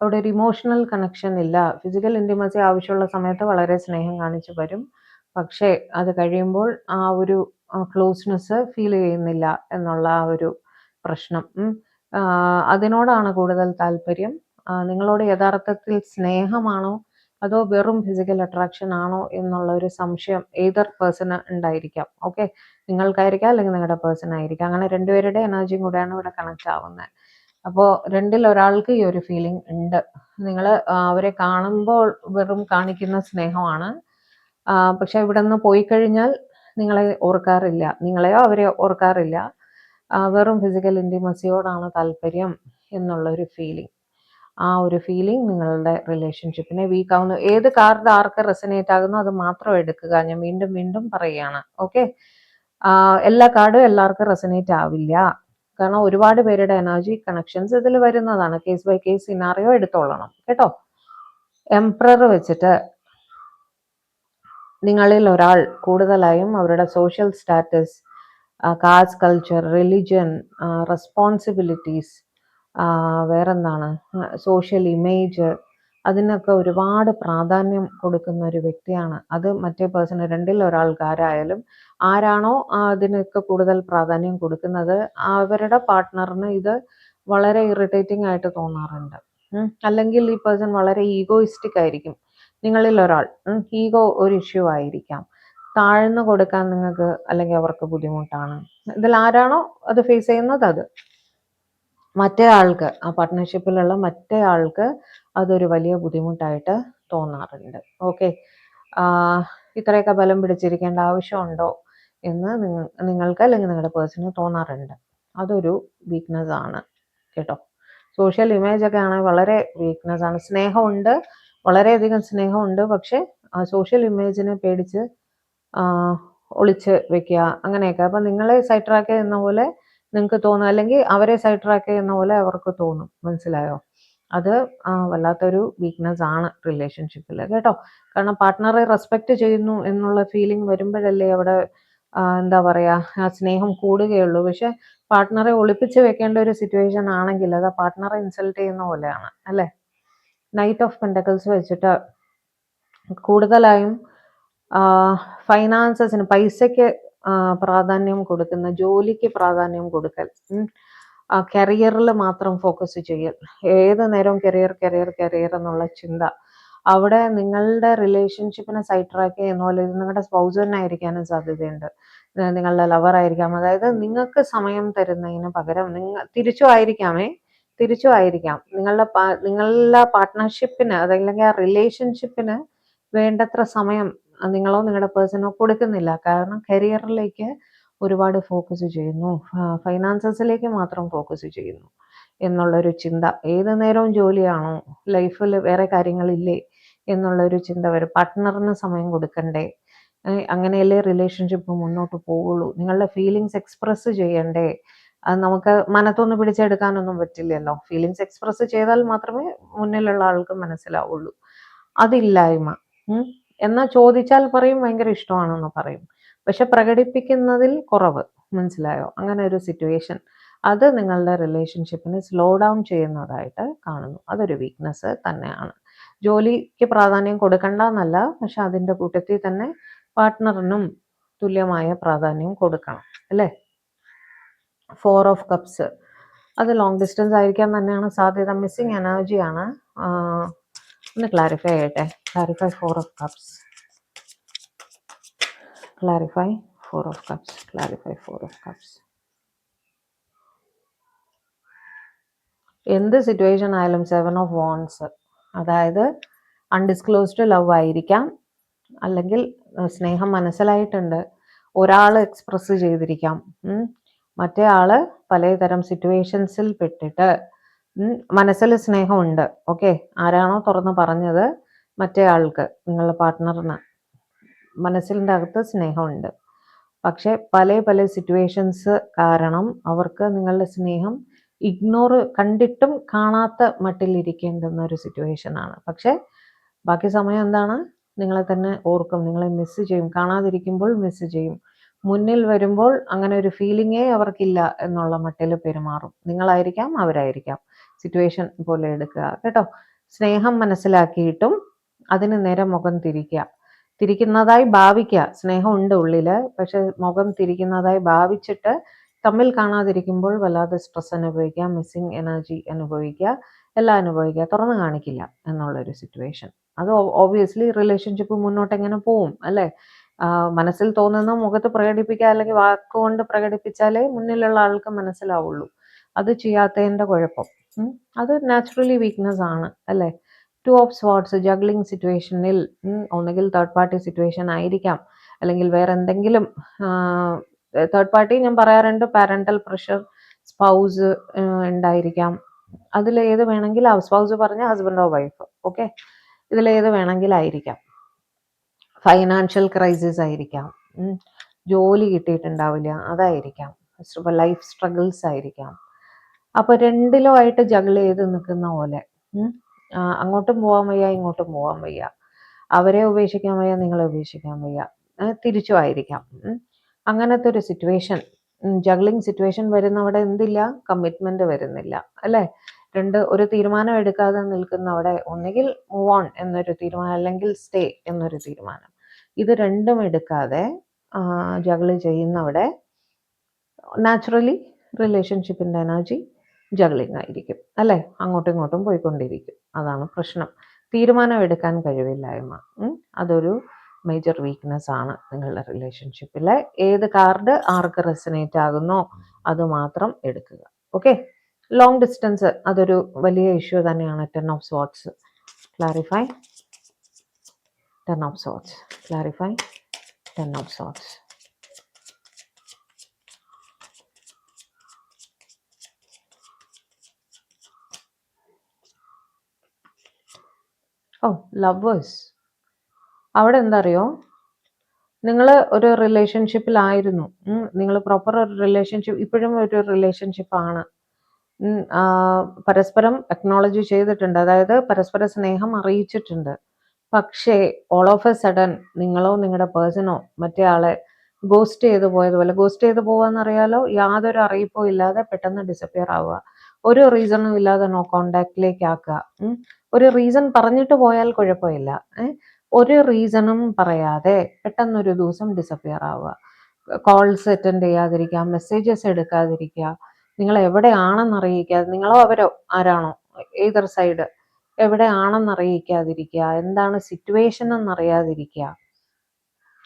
അവിടെ ഒരു ഇമോഷണൽ കണക്ഷൻ ഇല്ല. ഫിസിക്കൽ ഇൻറ്റിമസി ആവശ്യമുള്ള സമയത്ത് വളരെ സ്നേഹം കാണിച്ചു വരും, പക്ഷേ അത് കഴിയുമ്പോൾ ആ ഒരു ക്ലോസ്നെസ് ഫീൽ ചെയ്യുന്നില്ല എന്നുള്ള ആ ഒരു പ്രശ്നം. അതിനോടാണ് കൂടുതൽ താല്പര്യം. നിങ്ങളോട് യഥാർത്ഥത്തിൽ സ്നേഹമാണോ അതോ വെറും ഫിസിക്കൽ അട്രാക്ഷൻ ആണോ എന്നുള്ള ഒരു സംശയം ഏതൊരു പേഴ്സണ് ഉണ്ടായിരിക്കാം. ഓക്കെ, നിങ്ങൾക്കായിരിക്കാം അല്ലെങ്കിൽ നിങ്ങളുടെ പേഴ്സൺ ആയിരിക്കാം. അങ്ങനെ രണ്ടുപേരുടെ എനർജിയും കൂടെയാണ് ഇവിടെ കണക്ട് ആവുന്നത്. അപ്പോൾ രണ്ടിൽ ഒരാൾക്ക് ഈ ഒരു ഫീലിംഗ് ഉണ്ട്. നിങ്ങൾ അവരെ കാണുമ്പോൾ വെറും കാണിക്കുന്ന സ്നേഹമാണ്, പക്ഷെ ഇവിടെ നിന്ന് പോയി കഴിഞ്ഞാൽ നിങ്ങളെ ഓർക്കാറില്ല, നിങ്ങളെയോ അവരെ ഓർക്കാറില്ല. വെറും ഫിസിക്കൽ ഇൻറ്റിമസിയോടാണ് താല്പര്യം എന്നുള്ള ഒരു ഫീലിംഗ്. ആ ഒരു ഫീലിംഗ് നിങ്ങളുടെ റിലേഷൻഷിപ്പിനെ വീക്ക് ആവുന്നു. ഏത് കാർഡ് ആർക്ക് റെസനേറ്റ് ആകുന്നു അത് മാത്രം എടുക്കുക. ഞാൻ വീണ്ടും വീണ്ടും പറയുകയാണ്. ഓക്കെ, എല്ലാ കാർഡും എല്ലാവർക്കും റെസനേറ്റ് ആവില്ല. കാരണം ഒരുപാട് പേരുടെ എനർജി കണക്ഷൻസ് ഇതിൽ വരുന്നതാണ്. കേസ് ബൈ കേസ് സിനാറിയോ എടുത്തോളണം കേട്ടോ. എംപറർ വെച്ചിട്ട് നിങ്ങളിൽ ഒരാൾ കൂടുതലായും അവരുടെ social status, caste, culture, religion, responsibilities, വേറെന്താണ്, സോഷ്യൽ ഇമേജ്, അതിനൊക്കെ ഒരുപാട് പ്രാധാന്യം കൊടുക്കുന്ന ഒരു വ്യക്തിയാണ്. അത് മറ്റേ പേഴ്സൺ, രണ്ടിൽ ഒരാൾക്കാരായാലും ആരാണോ അതിനൊക്കെ കൂടുതൽ പ്രാധാന്യം കൊടുക്കുന്നത് അവരുടെ പാർട്ട്ണറിന് ഇത് വളരെ ഇറിറ്റേറ്റിംഗ് ആയിട്ട് തോന്നാറുണ്ട്. അല്ലെങ്കിൽ ഈ പേഴ്സൺ വളരെ ഈഗോയിസ്റ്റിക് ആയിരിക്കും. നിങ്ങളിൽ ഒരാൾ ഈഗോ ഒരു ഇഷ്യൂ ആയിരിക്കാം. താഴ്ന്നു കൊടുക്കാൻ നിങ്ങൾക്ക് അല്ലെങ്കിൽ അവർക്ക് ബുദ്ധിമുട്ടാണ്. ഇതിൽ ആരാണോ അത് ഫേസ് ചെയ്യുന്നത് അത് മറ്റേ ആൾക്ക്, ആ പാർട്ട്ണർഷിപ്പിലുള്ള മറ്റേ ആൾക്ക് അതൊരു വലിയ ബുദ്ധിമുട്ടായിട്ട് തോന്നാറുണ്ട്. ഓക്കെ, ഇത്രയൊക്കെ ബലം പിടിച്ചിരിക്കേണ്ട ആവശ്യമുണ്ടോ എന്ന് നിങ്ങൾക്ക് അല്ലെങ്കിൽ നിങ്ങളുടെ പേഴ്സണിന് തോന്നാറുണ്ട്. അതൊരു വീക്ക്നെസ് ആണ് കേട്ടോ. സോഷ്യൽ ഇമേജ് ഒക്കെ ആണെങ്കിൽ വളരെ വീക്ക്നെസ് ആണ്. സ്നേഹമുണ്ട്, വളരെയധികം സ്നേഹമുണ്ട്, പക്ഷെ സോഷ്യൽ ഇമേജിനെ പേടിച്ച് ഒളിച്ച് വെക്കുക അങ്ങനെയൊക്കെ. അപ്പം നിങ്ങളെ സൈഡ് ട്രാക്ക് ചെയ്യുന്ന പോലെ നിങ്ങൾക്ക് തോന്നും, അല്ലെങ്കിൽ അവരെ സൈഡ് ട്രാക്ക് ചെയ്യുന്ന പോലെ അവർക്ക് തോന്നും. മനസ്സിലായോ? അത് വല്ലാത്തൊരു വീക്ക്നെസ് ആണ് റിലേഷൻഷിപ്പിൽ കേട്ടോ. കാരണം പാർട്ട്ണറെ റെസ്പെക്റ്റ് ചെയ്യുന്നു എന്നുള്ള ഫീലിംഗ് വരുമ്പോഴല്ലേ അവിടെ എന്താ പറയുക, ആ സ്നേഹം കൂടുകയുള്ളൂ. പക്ഷെ പാർട്ട്ണറെ ഒളിപ്പിച്ച് വെക്കേണ്ട ഒരു സിറ്റുവേഷൻ ആണെങ്കിൽ അത് പാർട്ട്ണറെ ഇൻസൾട്ട് ചെയ്യുന്ന പോലെയാണ് അല്ലേ. നൈറ്റ് ഓഫ് പെൻറ്റക്കിൾസ് വെച്ചിട്ട് കൂടുതലായും ഫൈനാൻസസിന്, പൈസയ്ക്ക് പ്രാധാന്യം കൊടുക്കുന്ന, ജോലിക്ക് പ്രാധാന്യം കൊടുക്കൽ, കരിയറിൽ മാത്രം ഫോക്കസ് ചെയ്യൽ, ഏത് നേരവും കരിയർ കരിയർ കരിയർ എന്നുള്ള ചിന്ത. അവിടെ നിങ്ങളുടെ റിലേഷൻഷിപ്പിനെ സൈഡ് ട്രാക്ക് ചെയ്യുന്ന പോലെ ഇത് നിങ്ങളുടെ സ്പൗസ് തന്നെ ആയിരിക്കാനും സാധ്യതയുണ്ട്. നിങ്ങളുടെ ലവർ ആയിരിക്കാം. അതായത് നിങ്ങൾക്ക് സമയം തരുന്നതിന് പകരം തിരിച്ചും ആയിരിക്കാം നിങ്ങളുടെ പാർട്ട്ണർഷിപ്പിന് അതല്ലെങ്കിൽ ആ റിലേഷൻഷിപ്പിന് വേണ്ടത്ര സമയം നിങ്ങളോ നിങ്ങളുടെ പേഴ്സണോ കൊടുക്കുന്നില്ല. കാരണം കരിയറിലേക്ക് ഒരുപാട് ഫോക്കസ് ചെയ്യുന്നു, ഫൈനാൻസസിലേക്ക് മാത്രം ഫോക്കസ് ചെയ്യുന്നു എന്നുള്ളൊരു ചിന്ത. ഏത് നേരവും ജോലിയാണോ, ലൈഫിൽ വേറെ കാര്യങ്ങളില്ലേ എന്നുള്ളൊരു ചിന്ത വരും. പാർട്ട്ണറിന് സമയം കൊടുക്കണ്ടേ, അങ്ങനെയല്ലേ റിലേഷൻഷിപ്പ് മുന്നോട്ട് പോവുള്ളൂ. നിങ്ങളുടെ ഫീലിങ്സ് എക്സ്പ്രസ് ചെയ്യണ്ടേ. അത് നമുക്ക് മനത്തൊന്ന് പിടിച്ചെടുക്കാനൊന്നും പറ്റില്ലല്ലോ. ഫീലിങ്സ് എക്സ്പ്രസ് ചെയ്താൽ മാത്രമേ മുന്നിലുള്ള ആൾക്ക് മനസ്സിലാവുള്ളൂ. അതില്ലായ്മ. എന്നാൽ ചോദിച്ചാൽ പറയും ഭയങ്കര ഇഷ്ടമാണെന്ന് പറയും, പക്ഷെ പ്രകടിപ്പിക്കുന്നതിൽ കുറവ്. മനസ്സിലായോ? അങ്ങനെ ഒരു സിറ്റുവേഷൻ അത് നിങ്ങളുടെ റിലേഷൻഷിപ്പിനെ സ്ലോ ഡൗൺ ചെയ്യുന്നതായിട്ട് കാണുന്നു. അതൊരു വീക്ക്നെസ് തന്നെയാണ്. ജോലിക്ക് പ്രാധാന്യം കൊടുക്കണ്ട എന്നല്ല, പക്ഷെ അതിൻ്റെ കൂട്ടത്തിൽ തന്നെ പാർട്ട്ണറിനും തുല്യമായ പ്രാധാന്യം കൊടുക്കണം അല്ലേ. 4 ഓഫ് കപ്സ്, അത് ലോങ് ഡിസ്റ്റൻസ് ആയിരിക്കാൻ തന്നെയാണ് സാധ്യത. മിസ്സിങ് എനർജിയാണ്. ഒന്ന് ക്ലാരിഫൈ ചെയ്യട്ടെ. Clarify 4 of cups, clarify 4 of cups, clarify 4 of cups. എന്ത് സിറ്റുവേഷൻ ആയാലും 7 ഓഫ് വാണ്ട്സ്, അതായത് അൺഡിസ്ക്ലോസ്ഡ് ലവ് ആയിരിക്കാം, അല്ലെങ്കിൽ സ്നേഹം മനസ്സിലായിട്ടുണ്ട്, ഒരാൾ എക്സ്പ്രസ് ചെയ്തിരിക്കാം, മറ്റേ ആള് പലതരം സിറ്റുവേഷൻസിൽ പെട്ടിട്ട് മനസ്സിൽ സ്നേഹമുണ്ട്. ഓക്കെ, ആരാണോ തുറന്ന് പറഞ്ഞത് മറ്റേ ആൾക്ക്, നിങ്ങളുടെ പാർട്ട്ണറിന് മനസ്സിൻ്റെ അകത്ത് സ്നേഹമുണ്ട്, പക്ഷെ പല സിറ്റുവേഷൻസ് കാരണം അവർക്ക് നിങ്ങളുടെ സ്നേഹം ഇഗ്നോർ കണ്ടിട്ടും കാണാത്ത മട്ടിലിരിക്കേണ്ടുന്ന ഒരു സിറ്റുവേഷനാണ്. പക്ഷേ ബാക്കി സമയം എന്താണ്? നിങ്ങളെ തന്നെ ഓർക്കും, നിങ്ങളെ മിസ് ചെയ്യും, കാണാതിരിക്കുമ്പോൾ മിസ് ചെയ്യും. മുന്നിൽ വരുമ്പോൾ അങ്ങനെ ഒരു ഫീലിങ്ങേ അവർക്കില്ല എന്നുള്ള മട്ടിൽ പെരുമാറും. നിങ്ങളായിരിക്കാം, അവരായിരിക്കാം, സിറ്റുവേഷൻ പോലെ എടുക്കുക കേട്ടോ. സ്നേഹം മനസ്സിലാക്കിയിട്ടും അതിന് നേരെ മുഖം തിരിക്കുന്നതായി ഭാവിക്കുക. സ്നേഹം ഉണ്ട് ഉള്ളിൽ, പക്ഷെ മുഖം തിരിക്കുന്നതായി ഭാവിച്ചിട്ട് തമ്മിൽ കാണാതിരിക്കുമ്പോൾ വല്ലാതെ സ്ട്രെസ് അനുഭവിക്കുക, മിസ്സിങ് എനർജി അനുഭവിക്കുക, എല്ലാം അനുഭവിക്കുക, തുറന്നു കാണിക്കില്ല എന്നുള്ളൊരു സിറ്റുവേഷൻ. അത് ഓബിയസ്ലി റിലേഷൻഷിപ്പ് മുന്നോട്ട് എങ്ങനെ പോവും അല്ലേ? മനസ്സിൽ തോന്നുന്ന മുഖത്ത് പ്രകടിപ്പിക്കുക, അല്ലെങ്കിൽ വാക്കുകൊണ്ട് പ്രകടിപ്പിച്ചാലേ മുന്നിലുള്ള ആൾക്ക് മനസ്സിലാവുള്ളൂ. അത് ചെയ്യാത്തതിൻ്റെ കുഴപ്പം. അത് നാച്ചുറലി വീക്ക്നെസ് ആണ് അല്ലേ? 2 ഓഫ് സ്വാർഡ്സ് ജഗ്ലിംഗ് സിറ്റുവേഷനിൽ ഒന്നുകിൽ തേർഡ് പാർട്ടി സിറ്റുവേഷൻ ആയിരിക്കാം, അല്ലെങ്കിൽ വേറെ എന്തെങ്കിലും തേർഡ് പാർട്ടി ഞാൻ പറയാറുണ്ട്, പാരന്റൽ പ്രഷർ, സ്പൗസ് ഉണ്ടായിരിക്കാം. അതിലേത് വേണമെങ്കിൽ, സ്പൗസ് പറഞ്ഞ ഹസ്ബൻഡോ വൈഫ്, ഓക്കെ, ഇതിലേത് വേണമെങ്കിലായിരിക്കാം. ഫൈനാൻഷ്യൽ ക്രൈസിസ് ആയിരിക്കാം, ജോലി കിട്ടിയിട്ടുണ്ടാവില്ല, അതായിരിക്കാം, ലൈഫ് സ്ട്രഗിൾസ് ആയിരിക്കാം. അപ്പൊ രണ്ടിലോ ആയിട്ട് ജഗിൾ ചെയ്ത് നിൽക്കുന്ന പോലെ, അങ്ങോട്ടും പോകാൻ വയ്യ, ഇങ്ങോട്ടും പോകാൻ വയ്യ, അവരെ ഉപേക്ഷിക്കാൻ വയ്യ, നിങ്ങളെ ഉപേക്ഷിക്കാൻ വയ്യ, തിരിച്ചും ആയിരിക്കാം. അങ്ങനത്തെ ഒരു സിറ്റുവേഷൻ, ജഗ്ലിംഗ് സിറ്റുവേഷൻ വരുന്നവിടെ എന്തില്ല? കമ്മിറ്റ്മെന്റ് വരുന്നില്ല അല്ലേ? ഒരു തീരുമാനം എടുക്കാതെ നിൽക്കുന്നവിടെ ഒന്നുകിൽ മൂവ് ഓൺ എന്നൊരു തീരുമാനം, അല്ലെങ്കിൽ സ്റ്റേ എന്നൊരു തീരുമാനം. ഇത് രണ്ടും എടുക്കാതെ ജഗിൾ ചെയ്യുന്നവിടെ നാച്ചുറലി റിലേഷൻഷിപ്പിന്റെ എനർജി ജഗ്ലിംഗ് ആയിരിക്കും അല്ലേ? അങ്ങോട്ടും ഇങ്ങോട്ടും പോയിക്കൊണ്ടിരിക്കും. അതാണ് പ്രശ്നം. തീരുമാനം എടുക്കാൻ കഴിവില്ലായ്മ, അതൊരു മേജർ വീക്ക്നെസ് ആണ് നിങ്ങളുടെ റിലേഷൻഷിപ്പിലെ. ഏത് കാർഡ് ആർക്ക് റെസനേറ്റ് ആകുന്നോ അത് മാത്രം എടുക്കുക. ഓക്കെ, ലോങ് ഡിസ്റ്റൻസ് അതൊരു വലിയ ഇഷ്യൂ തന്നെയാണ്. 10 of swords clarify, 10 of swords clarify, 10 of swords. Lovers, അവിടെ എന്താ അറിയോ, നിങ്ങൾ ഒരു റിലേഷൻഷിപ്പിലായിരുന്നു, നിങ്ങൾ പ്രോപ്പർ ഒരു റിലേഷൻഷിപ്പ്, ഇപ്പോഴും ഒരു റിലേഷൻഷിപ്പാണ്, പരസ്പരം അക്നോളജ് ചെയ്തിട്ടുണ്ട്, അതായത് പരസ്പര സ്നേഹം അറിയിച്ചിട്ടുണ്ട്. പക്ഷേ ഓൾ ഓഫ് എ സഡൻ നിങ്ങളോ നിങ്ങളുടെ പേഴ്സണോ മറ്റേ ആളെ ഗോസ്റ്റ് ചെയ്ത് പോയതുപോലെ, ഗോസ്റ്റ് ചെയ്ത് പോവാന്നറിയാലോ, യാതൊരു അറിയിപ്പോ ഇല്ലാതെ പെട്ടെന്ന് ഡിസപ്പിയർ ആവുക, ഒരു റീസണും ഇല്ലാതെ നോ കോണ്ടാക്റ്റിലേക്ക് ആക്കുക. ഒരു റീസൺ പറഞ്ഞിട്ട് പോയാൽ കുഴപ്പമില്ല, ഒരു റീസണും പറയാതെ പെട്ടെന്നൊരു ദിവസം ഡിസപ്പിയർ ആവുക, കോൾസ് അറ്റൻഡ് ചെയ്യാതിരിക്കുക, മെസ്സേജസ് എടുക്കാതിരിക്കുക, നിങ്ങൾ എവിടെയാണെന്ന് അറിയിക്കാതെ, നിങ്ങളോ അവരോ ആരാണോ ഏതൊർ സൈഡ് എവിടെയാണെന്ന് അറിയിക്കാതിരിക്കുക, എന്താണ് സിറ്റുവേഷൻ എന്നറിയാതിരിക്കുക.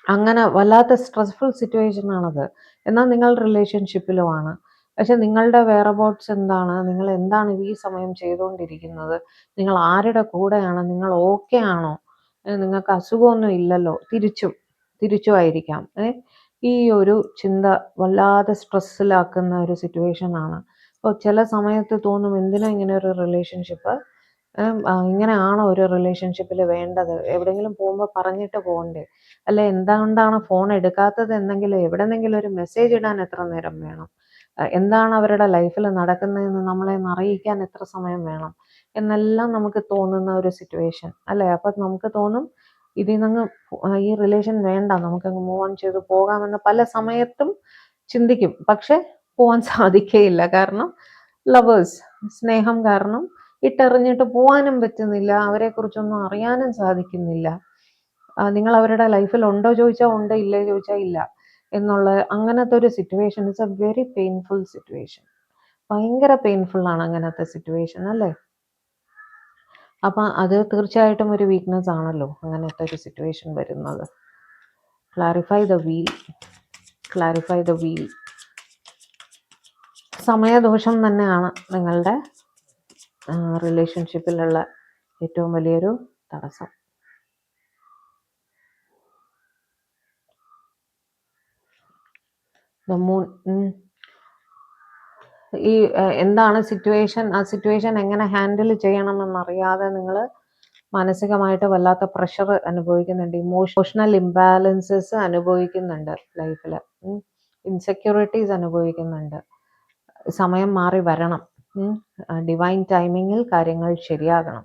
അങ്ങനെ വല്ലാത്ത സ്ട്രെസ്ഫുൾ സിറ്റുവേഷൻ ആണത്. എന്നാൽ നിങ്ങൾ റിലേഷൻഷിപ്പിലുമാണ്, പക്ഷെ നിങ്ങളുടെ വെയർഅബൌട്ട്സ് എന്താണ്, നിങ്ങൾ എന്താണ് ഈ സമയം ചെയ്തുകൊണ്ടിരിക്കുന്നത്, നിങ്ങൾ ആരുടെ കൂടെയാണ്, നിങ്ങൾ ഓക്കെ ആണോ, നിങ്ങൾക്ക് അസുഖമൊന്നും ഇല്ലല്ലോ, തിരിച്ചും ആയിരിക്കാം. ഈ ഒരു ചിന്ത വല്ലാതെ സ്ട്രെസ്സിലാക്കുന്ന ഒരു സിറ്റുവേഷൻ ആണ്. അപ്പോൾ ചില സമയത്ത് തോന്നും, എന്തിനാ ഇങ്ങനെ ഒരു റിലേഷൻഷിപ്പ്, ഇങ്ങനെയാണോ ഒരു റിലേഷൻഷിപ്പിൽ വേണ്ടത്, എവിടെയെങ്കിലും പോകുമ്പോൾ പറഞ്ഞിട്ട് പോകണ്ടേ, അല്ലെ എന്തുകൊണ്ടാണ് ഫോൺ എടുക്കാത്തത് എന്നെങ്കിലും എവിടെന്നെങ്കിലും ഒരു മെസ്സേജ് ഇടാൻ എത്ര നേരം വേണം, എന്താണ് അവരുടെ ലൈഫിൽ നടക്കുന്നതെന്ന് നമ്മളെ അറിയിക്കാൻ എത്ര സമയം വേണം എന്നെല്ലാം നമുക്ക് തോന്നുന്ന ഒരു സിറ്റുവേഷൻ അല്ലേ? അപ്പം നമുക്ക് തോന്നും, ഇതിൽ നിന്ന് ഈ റിലേഷൻ വേണ്ട, നമുക്കങ്ങ് മൂവ് ഓൺ ചെയ്ത് പോകാമെന്ന് പല സമയത്തും ചിന്തിക്കും. പക്ഷെ പോകാൻ സാധിക്കുകയില്ല. കാരണം ലവേഴ്സ്, സ്നേഹം കാരണം ഇട്ടെറിഞ്ഞിട്ട് പോകാനും പറ്റുന്നില്ല, അവരെക്കുറിച്ചൊന്നും അറിയാനും സാധിക്കുന്നില്ല. നിങ്ങൾ അവരുടെ ലൈഫിൽ ഉണ്ടോ ചോദിച്ചാൽ ഉണ്ട്, ഇല്ലേ ചോദിച്ചാൽ ഇല്ല എന്നുള്ള അങ്ങനത്തെ ഒരു situation. It's a very painful situation. ഭയങ്കര പെയിൻഫുൾ ആണ് അങ്ങനത്തെ സിറ്റുവേഷൻ അല്ലേ? അപ്പം അത് തീർച്ചയായിട്ടും ഒരു വീക്ക്നെസ് ആണല്ലോ അങ്ങനത്തെ ഒരു സിറ്റുവേഷൻ വരുന്നത്. Clarify the wheel, clarify the wheel. സമയദോഷം തന്നെയാണ് നിങ്ങളുടെ റിലേഷൻഷിപ്പിലുള്ള ഏറ്റവും വലിയൊരു തടസ്സം. ദ മൂൺ, ഈ എന്താണ് സിറ്റുവേഷൻ, ആ സിറ്റുവേഷൻ എങ്ങനെ ഹാൻഡിൽ ചെയ്യണമെന്നറിയാതെ നിങ്ങൾ മാനസികമായിട്ട് വല്ലാത്ത പ്രഷർ അനുഭവിക്കുന്നുണ്ട്, ഇമോഷണൽ ഇംബാലൻസസ് അനുഭവിക്കുന്നുണ്ട്, ലൈഫിൽ ഇൻസെക്യൂരിറ്റീസ് അനുഭവിക്കുന്നുണ്ട്. സമയം മാറി വരണം, ഡിവൈൻ ടൈമിങ്ങിൽ കാര്യങ്ങൾ ശരിയാകണം.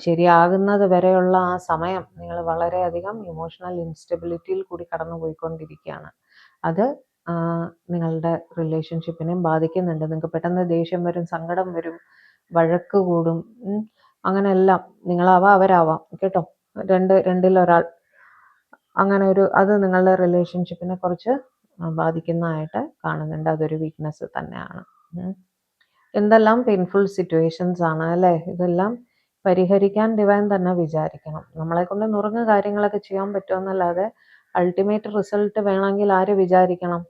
ശരിയാകുന്നത് വരെയുള്ള ആ സമയം നിങ്ങൾ വളരെയധികം ഇമോഷണൽ ഇൻസ്റ്റബിലിറ്റിയിൽ കൂടി കടന്നു പോയിക്കൊണ്ടിരിക്കുകയാണ്. അത് നിങ്ങളുടെ റിലേഷൻഷിപ്പിനെയും ബാധിക്കുന്നുണ്ട്. നിങ്ങൾക്ക് പെട്ടെന്ന് ദേഷ്യം വരും, സങ്കടം വരും, വഴക്ക് കൂടും. അങ്ങനെയെല്ലാം നിങ്ങളാവാം അവരാവാം കേട്ടോ. രണ്ടിലൊരാൾ അങ്ങനെ അത് നിങ്ങളുടെ റിലേഷൻഷിപ്പിനെ കുറച്ച് ബാധിക്കുന്നതായിട്ട് കാണുന്നുണ്ട്. അതൊരു വീക്ക്നെസ് തന്നെയാണ്. എന്തെല്ലാം പെയിൻഫുൾ സിറ്റുവേഷൻസ് ആണ് അല്ലേ. ഇതെല്ലാം പരിഹരിക്കാൻ ഡിവൈൻ തന്നെ വിചാരിക്കണം. നമ്മളെ കൊണ്ട് നുറുങ്ങ് കാര്യങ്ങളൊക്കെ ചെയ്യാൻ പറ്റുമെന്നല്ലാതെ അൾട്ടിമേറ്റ് റിസൾട്ട് വേണമെങ്കിൽ ആര് വിചാരിക്കണം?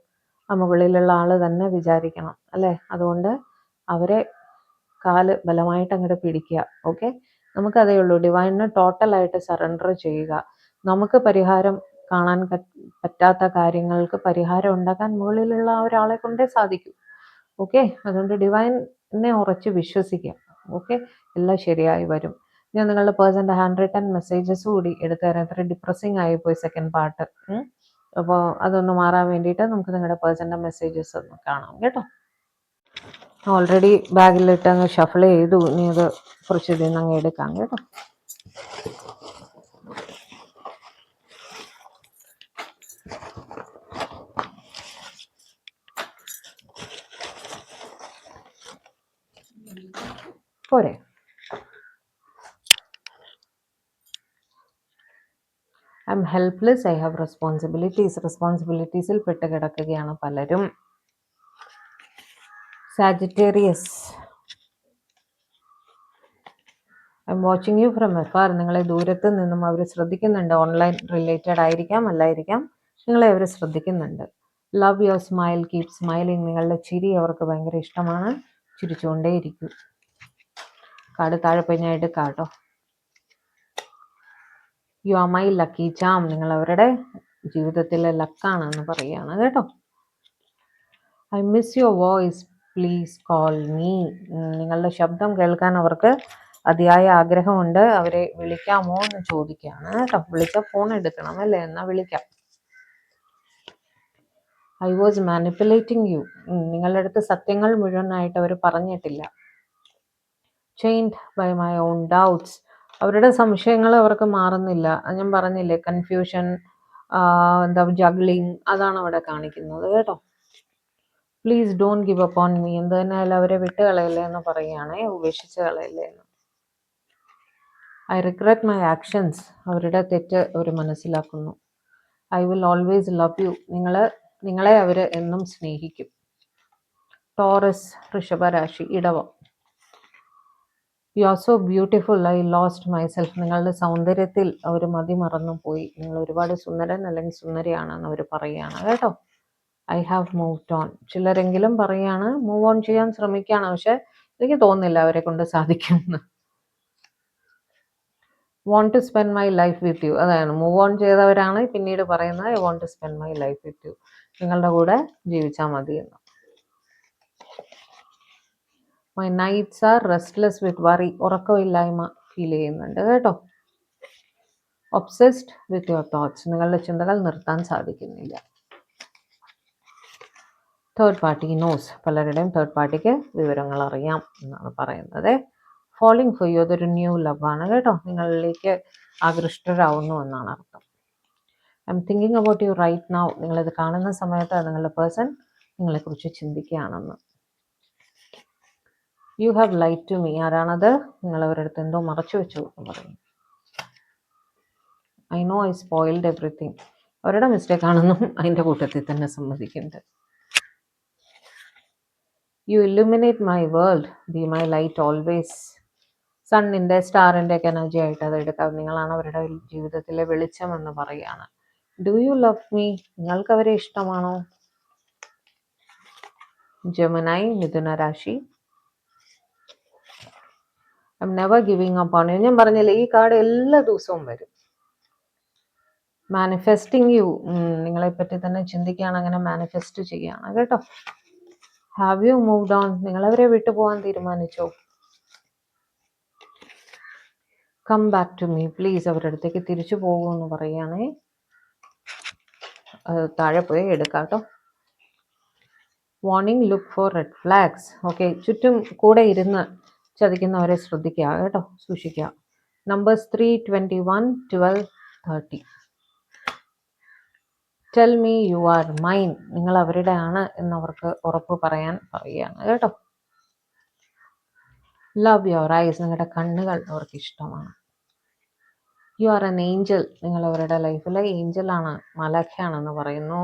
ആ മുകളിലുള്ള ആള് തന്നെ വിചാരിക്കണം അല്ലേ. അതുകൊണ്ട് അവരെ കാല് ബലമായിട്ട് അങ്ങോട്ട് പിടിക്കുക. ഓക്കെ, നമുക്കതേ ഉള്ളൂ. ഡിവൈനിന് ടോട്ടലായിട്ട് സറണ്ടർ ചെയ്യുക. നമുക്ക് പരിഹാരം കാണാൻ പറ്റാത്ത കാര്യങ്ങൾക്ക് പരിഹാരം ഉണ്ടാക്കാൻ മുകളിലുള്ള ആ ഒരാളെ കൊണ്ടേ സാധിക്കൂ. ഓക്കെ, അതുകൊണ്ട് ഡിവൈനെ ഉറച്ച് വിശ്വസിക്കുക. ഓക്കെ, എല്ലാം ശരിയായി വരും. ഞാൻ നിങ്ങളുടെ പേഴ്സൻ്റെ ഹാൻഡ് റിട്ടൺ മെസ്സേജസ് കൂടി എടുത്തു തരാം. ഇത്ര ഡിപ്രസിങ് ആയിപ്പോയി സെക്കൻഡ് പാർട്ട്. അപ്പോൾ അതൊന്ന് മാറാൻ വേണ്ടിയിട്ട് നമുക്ക് നിങ്ങളുടെ പേഴ്സൻ്റെ മെസ്സേജസ് ഒന്ന് കാണാം കേട്ടോ. ഓൾറെഡി ബാഗിലിട്ട് അങ്ങ് ഷഫിൾ ചെയ്തു. ഇനി അത് കുറച്ച് ഇതിൽ നിന്ന് അങ്ങ് എടുക്കാം കേട്ടോ. പോരെ. I am helpless, I have റെസ്പോൺസിബിലിറ്റീസിൽ പെട്ട് കിടക്കുകയാണ് പലരും. Sagittarius, I am watching you from afar. നിങ്ങളെ ദൂരത്ത് നിന്നും അവർ ശ്രദ്ധിക്കുന്നുണ്ട്. ഓൺലൈൻ റിലേറ്റഡ് ആയിരിക്കാം, അല്ലായിരിക്കാം. നിങ്ങളെ അവർ ശ്രദ്ധിക്കുന്നുണ്ട്. Love your smile, keep smiling. നിങ്ങളുടെ ചിരി അവർക്ക് ഭയങ്കര ഇഷ്ടമാണ്. ചിരിച്ചുകൊണ്ടേയിരിക്കൂ. കാർഡ് താഴെ പോയി ഞാൻ എടുക്കാം കേട്ടോ. You are my lucky charm. നിങ്ങൾ അവരുടെ ജീവിതത്തിലെ ലക്കാണെന്ന് പറയുകയാണ് കേട്ടോ. I miss your voice, please call me. നിങ്ങളുടെ ശബ്ദം കേൾക്കാൻ അവർക്ക് അതിയായ ആഗ്രഹമുണ്ട്. അവരെ വിളിക്കാമോ എന്ന് ചോദിക്കുകയാണ് കേട്ടോ. വിളിച്ചാൽ ഫോൺ എടുക്കണം അല്ലേ, എന്നാൽ വിളിക്കാം. I was manipulating you. നിങ്ങളുടെ അടുത്ത് സത്യങ്ങൾ മുഴുവനായിട്ട് അവർ പറഞ്ഞിട്ടില്ല. Chained by my own doubts. അവരുടെ സംശയങ്ങൾ അവർക്ക് മാറുന്നില്ല. ഞാൻ പറഞ്ഞില്ലേ, കൺഫ്യൂഷൻ, ജഗ്ലിങ്, അതാണ് അവിടെ കാണിക്കുന്നത് കേട്ടോ. Please don't give up on me. എന്ത് തന്നെയായാലും അവരെ വിട്ട് കളയല്ലേ എന്ന് പറയുകയാണേ, ഉപേക്ഷിച്ച് കളയല്ലേ എന്ന്. I regret my actions. അവരുടെ തെറ്റ് അവർ മനസ്സിലാക്കുന്നു. I will always love you. നിങ്ങളെ അവർ എന്നും സ്നേഹിക്കും. ടോറസ്, വൃഷഭരാശി, ഇടവം. You are so beautiful, I lost myself. നിങ്ങളുടെ സൗന്ദര്യത്തിൽ അവർ മതിമറന്നു പോയി. നിങ്ങൾ ഒരുപാട് സുന്ദരൻ അല്ലെങ്കിൽ സുന്ദരിയാണെന്ന് അവർ പറയുകയാണ് കേട്ടോ. I have moved on. ചിലരെങ്കിലും പറയാണ് മൂവ് ഓൺ ചെയ്യാൻ ശ്രമിക്കുകയാണ്, പക്ഷെ എനിക്ക് തോന്നുന്നില്ല അവരെ കൊണ്ട് സാധിക്കുമെന്ന്. Want to spend my life with you. അതാണ് മൂവ് ഓൺ ചെയ്തവരാണ് പിന്നീട് പറയുന്നത് I want to spend my life with you. നിങ്ങളുടെ കൂടെ ജീവിച്ചാൽ മതി എന്ന്. My nights are restless with worry. ഉറക്കമില്ലായ്മ ഫീൽ ചെയ്യുന്നുണ്ട് കേട്ടോ. Obsessed with your thoughts. നിങ്ങളുടെ ചിന്തകൾ നിർത്താൻ സാധിക്കുന്നില്ല. Third party knows. പലരുടെയും തേർഡ് പാർട്ടിക്ക് വിവരങ്ങൾ അറിയാം എന്നാണ് പറയുന്നത്. ഫോളിങ് ഫോർ യു, അതൊരു ന്യൂ ലവ് ആണ് കേട്ടോ. നിങ്ങളിലേക്ക് ആകൃഷ്ടരാകുന്നു എന്നാണ് അർത്ഥം. I am thinking about you right now. നിങ്ങളിത് കാണുന്ന സമയത്ത് നിങ്ങളുടെ പേഴ്സൺ നിങ്ങളെക്കുറിച്ച് ചിന്തിക്കുകയാണെന്ന്. You have light to me. ആരാണത്? നിങ്ങൾ അവരുടെ അടുത്ത് എന്തോ മറച്ചു വെച്ചു എന്ന് പറയും. I know I spoiled everything. അവരുടെ മിസ്റ്റേക്ക് ആണെന്നും അതിൻ്റെ കൂട്ടത്തിൽ തന്നെ സമ്മതിക്കുന്നുണ്ട്. You illuminate my world, be my light always. സണ്ണിൻ്റെ സ്റ്റാറിൻ്റെ ഒക്കെ എനർജി ആയിട്ട് അത് എടുക്കാം. നിങ്ങളാണ് അവരുടെ ജീവിതത്തിലെ വെളിച്ചം എന്ന് പറയുകയാണ്. Do you love me? നിങ്ങൾക്ക് അവരെ ഇഷ്ടമാണോ? ജെമിനി, മിഥുന രാശി. I M never giving up on you. ഞാൻ പറഞ്ഞില്ലേ, ഈ കാർഡ് എല്ലാ ദിവസവും വരും. Manifesting U. നിങ്ങളെപ്പറ്റി തന്നെ ചിന്തിക്കുകയാണ്, അങ്ങനെ മാനിഫെസ്റ്റ് ചെയ്യുകയാണ് കേട്ടോ. Have you moved on? നിങ്ങളവരെ വിട്ടു പോകാൻ തീരുമാനിച്ചോ? Come back to me please. അവരുടെ അടുത്തേക്ക് തിരിച്ചു പോകുമെന്ന് പറയുകയാണേ. താഴെ പോയി എടുക്കാം കേട്ടോ. Warning, look for red flags. Okay, ചുറ്റും കൂടെ ഇരുന്ന് ചതിക്കുന്നവരെ ശ്രദ്ധിക്കുക കേട്ടോ, സൂക്ഷിക്കുക. Numbers 3, 21, 12, 30. Tell me you are mine. നിങ്ങൾ അവരുടെ ആണ് എന്നവർക്ക് ഉറപ്പ് പറയാൻ പറയുകയാണ് കേട്ടോ. Love your eyes. നിങ്ങളുടെ കണ്ണുകൾ അവർക്ക് ഇഷ്ടമാണ്. You are an angel. നിങ്ങൾ അവരുടെ ലൈഫിലെ ഏഞ്ചലാണ്, മലഖയാണെന്ന് പറയുന്നു.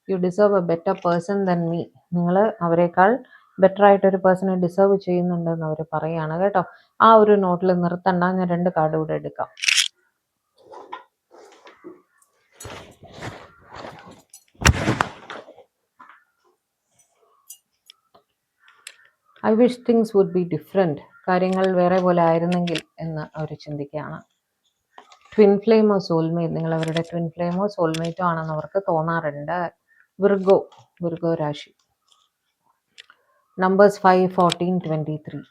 U deserve A better person then me. നിങ്ങൾ അവരെക്കാൾ ബെറ്റർ ആയിട്ടൊരു പേഴ്സണെ ഡിസേർവ് ചെയ്യുന്നുണ്ടെന്ന് അവർ പറയുകയാണ് കേട്ടോ. ആ ഒരു നോട്ടിൽ നിർത്തണ്ട, ഞാൻ 2 കാർഡ് കൂടെ എടുക്കാം. I wish things would be different. കാര്യങ്ങൾ വേറെ പോലെ ആയിരുന്നെങ്കിൽ എന്ന് അവർ ചിന്തിക്കുകയാണ്. ട്വിൻ ഫ്ലെയിമോ സോൾമേറ്റ്. നിങ്ങൾ അവരുടെ ട്വിൻ ഫ്ലെയിമോ സോൾമേറ്റോ ആണെന്ന് അവർക്ക് തോന്നാറുണ്ട്. വിർഗോ രാശി. Numbers 5, 14, 23.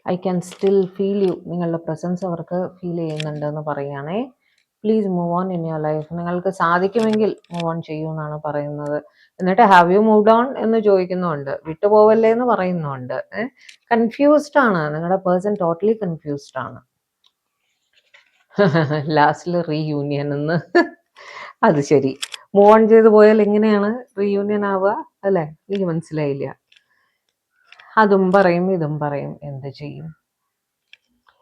I can still feel you. നിങ്ങളുടെ പ്രസൻസ് അവർക്ക് ഫീൽ ചെയ്യുന്നുണ്ട് എന്ന് പറയുകയാണേ. Please move on in your life. നിങ്ങൾക്ക് സാധിക്കുമെങ്കിൽ മൂവ് ഓൺ ചെയ്യൂ എന്നാണ് പറയുന്നത്. എന്നിട്ട് ഹാവ് യു മൂവ്ഡ് ഓൺ എന്ന് ചോദിക്കുന്നുണ്ട്. വിട്ടുപോവല്ലേ എന്ന് പറയുന്നുണ്ട്. കൺഫ്യൂസ്ഡ് ആണ് നിങ്ങളുടെ പേഴ്സൺ, ടോട്ടലി കൺഫ്യൂസ്ഡ് ആണ്. ലാസ്റ്റിൽ റീയൂണിയൻ എന്ന്. അത് ശരി, മൂവ് ഓൺ ചെയ്ത് പോയാൽ എങ്ങനെയാണ് റീയൂണിയൻ ആവുക അല്ലേ? എനിക്ക് മനസ്സിലായില്ല. അതും പറയും ഇതും പറയും, എന്ത് ചെയ്യും?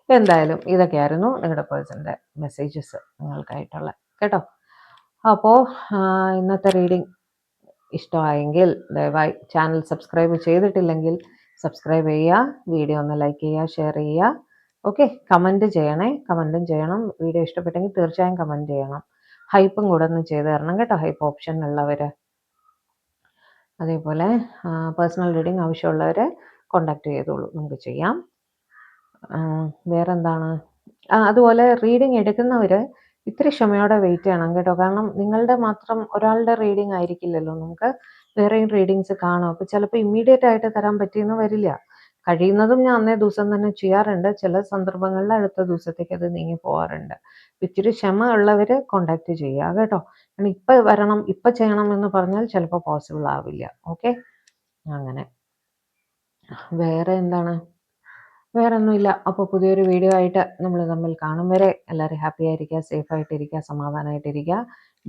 എന്തായാലും ഇതൊക്കെയായിരുന്നു നിങ്ങളുടെ പേഴ്സൻ്റെ മെസ്സേജസ് നിങ്ങൾക്കായിട്ടുള്ള കേട്ടോ. അപ്പോൾ ഇന്നത്തെ റീഡിംഗ് ഇഷ്ടമായെങ്കിൽ ദയവായി ചാനൽ സബ്സ്ക്രൈബ് ചെയ്തിട്ടില്ലെങ്കിൽ സബ്സ്ക്രൈബ് ചെയ്യുക, വീഡിയോ ഒന്ന് ലൈക്ക് ചെയ്യുക, ഷെയർ ചെയ്യുക. ഓക്കെ, കമൻറ്റ് ചെയ്യണേ, കമൻറ്റും ചെയ്യണം. വീഡിയോ ഇഷ്ടപ്പെട്ടെങ്കിൽ തീർച്ചയായും കമൻറ്റ് ചെയ്യണം. ഹൈപ്പും കൂടെ ഒന്ന് ചെയ്ത് തരണം കേട്ടോ, ഹൈപ്പ് ഓപ്ഷൻ ഉള്ളവർ. അതേപോലെ പേഴ്സണൽ റീഡിംഗ് ആവശ്യമുള്ളവരെ കോണ്ടാക്ട് ചെയ്തോളൂ, നമുക്ക് ചെയ്യാം. വേറെന്താണ്? അതുപോലെ റീഡിംഗ് എടുക്കുന്നവർ ഇത്തിരി ക്ഷമയോടെ വെയിറ്റ് ചെയ്യണം കേട്ടോ. കാരണം നിങ്ങളുടെ മാത്രം ഒരാളുടെ റീഡിംഗ് ആയിരിക്കില്ലല്ലോ, നമുക്ക് വേറെയും റീഡിങ്സ് കാണും. അപ്പോൾ ചിലപ്പോൾ ഇമ്മീഡിയറ്റ് ആയിട്ട് തരാൻ പറ്റിയെന്ന് വരില്ല. കഴിയുന്നതും ഞാൻ അന്നേ ദിവസം തന്നെ ചെയ്യാറുണ്ട്. ചില സന്ദർഭങ്ങളിൽ അടുത്ത ദിവസത്തേക്ക് അത് നീങ്ങി പോകാറുണ്ട്. ഇത്തിരി ക്ഷമ ഉള്ളവർ കോണ്ടാക്ട് ചെയ്യുക കേട്ടോ. കാരണം ഇപ്പം വരണം, ഇപ്പം ചെയ്യണം എന്ന് പറഞ്ഞാൽ ചിലപ്പോൾ പോസിബിൾ ആവില്ല. ഓക്കെ, അങ്ങനെ. വേറെ എന്താണ്? വേറെ ഒന്നുമില്ല. അപ്പോൾ പുതിയൊരു വീഡിയോ ആയിട്ട് നമ്മൾ തമ്മിൽ കാണും വരെ എല്ലാവരും ഹാപ്പി ആയിരിക്കുക, സേഫ് ആയിട്ടിരിക്കുക, സമാധാനമായിട്ടിരിക്കുക,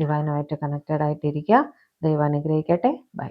ഡിവൈനുമായിട്ട് കണക്റ്റഡ് ആയിട്ടിരിക്കുക. ദൈവം അനുഗ്രഹിക്കട്ടെ. ബൈ.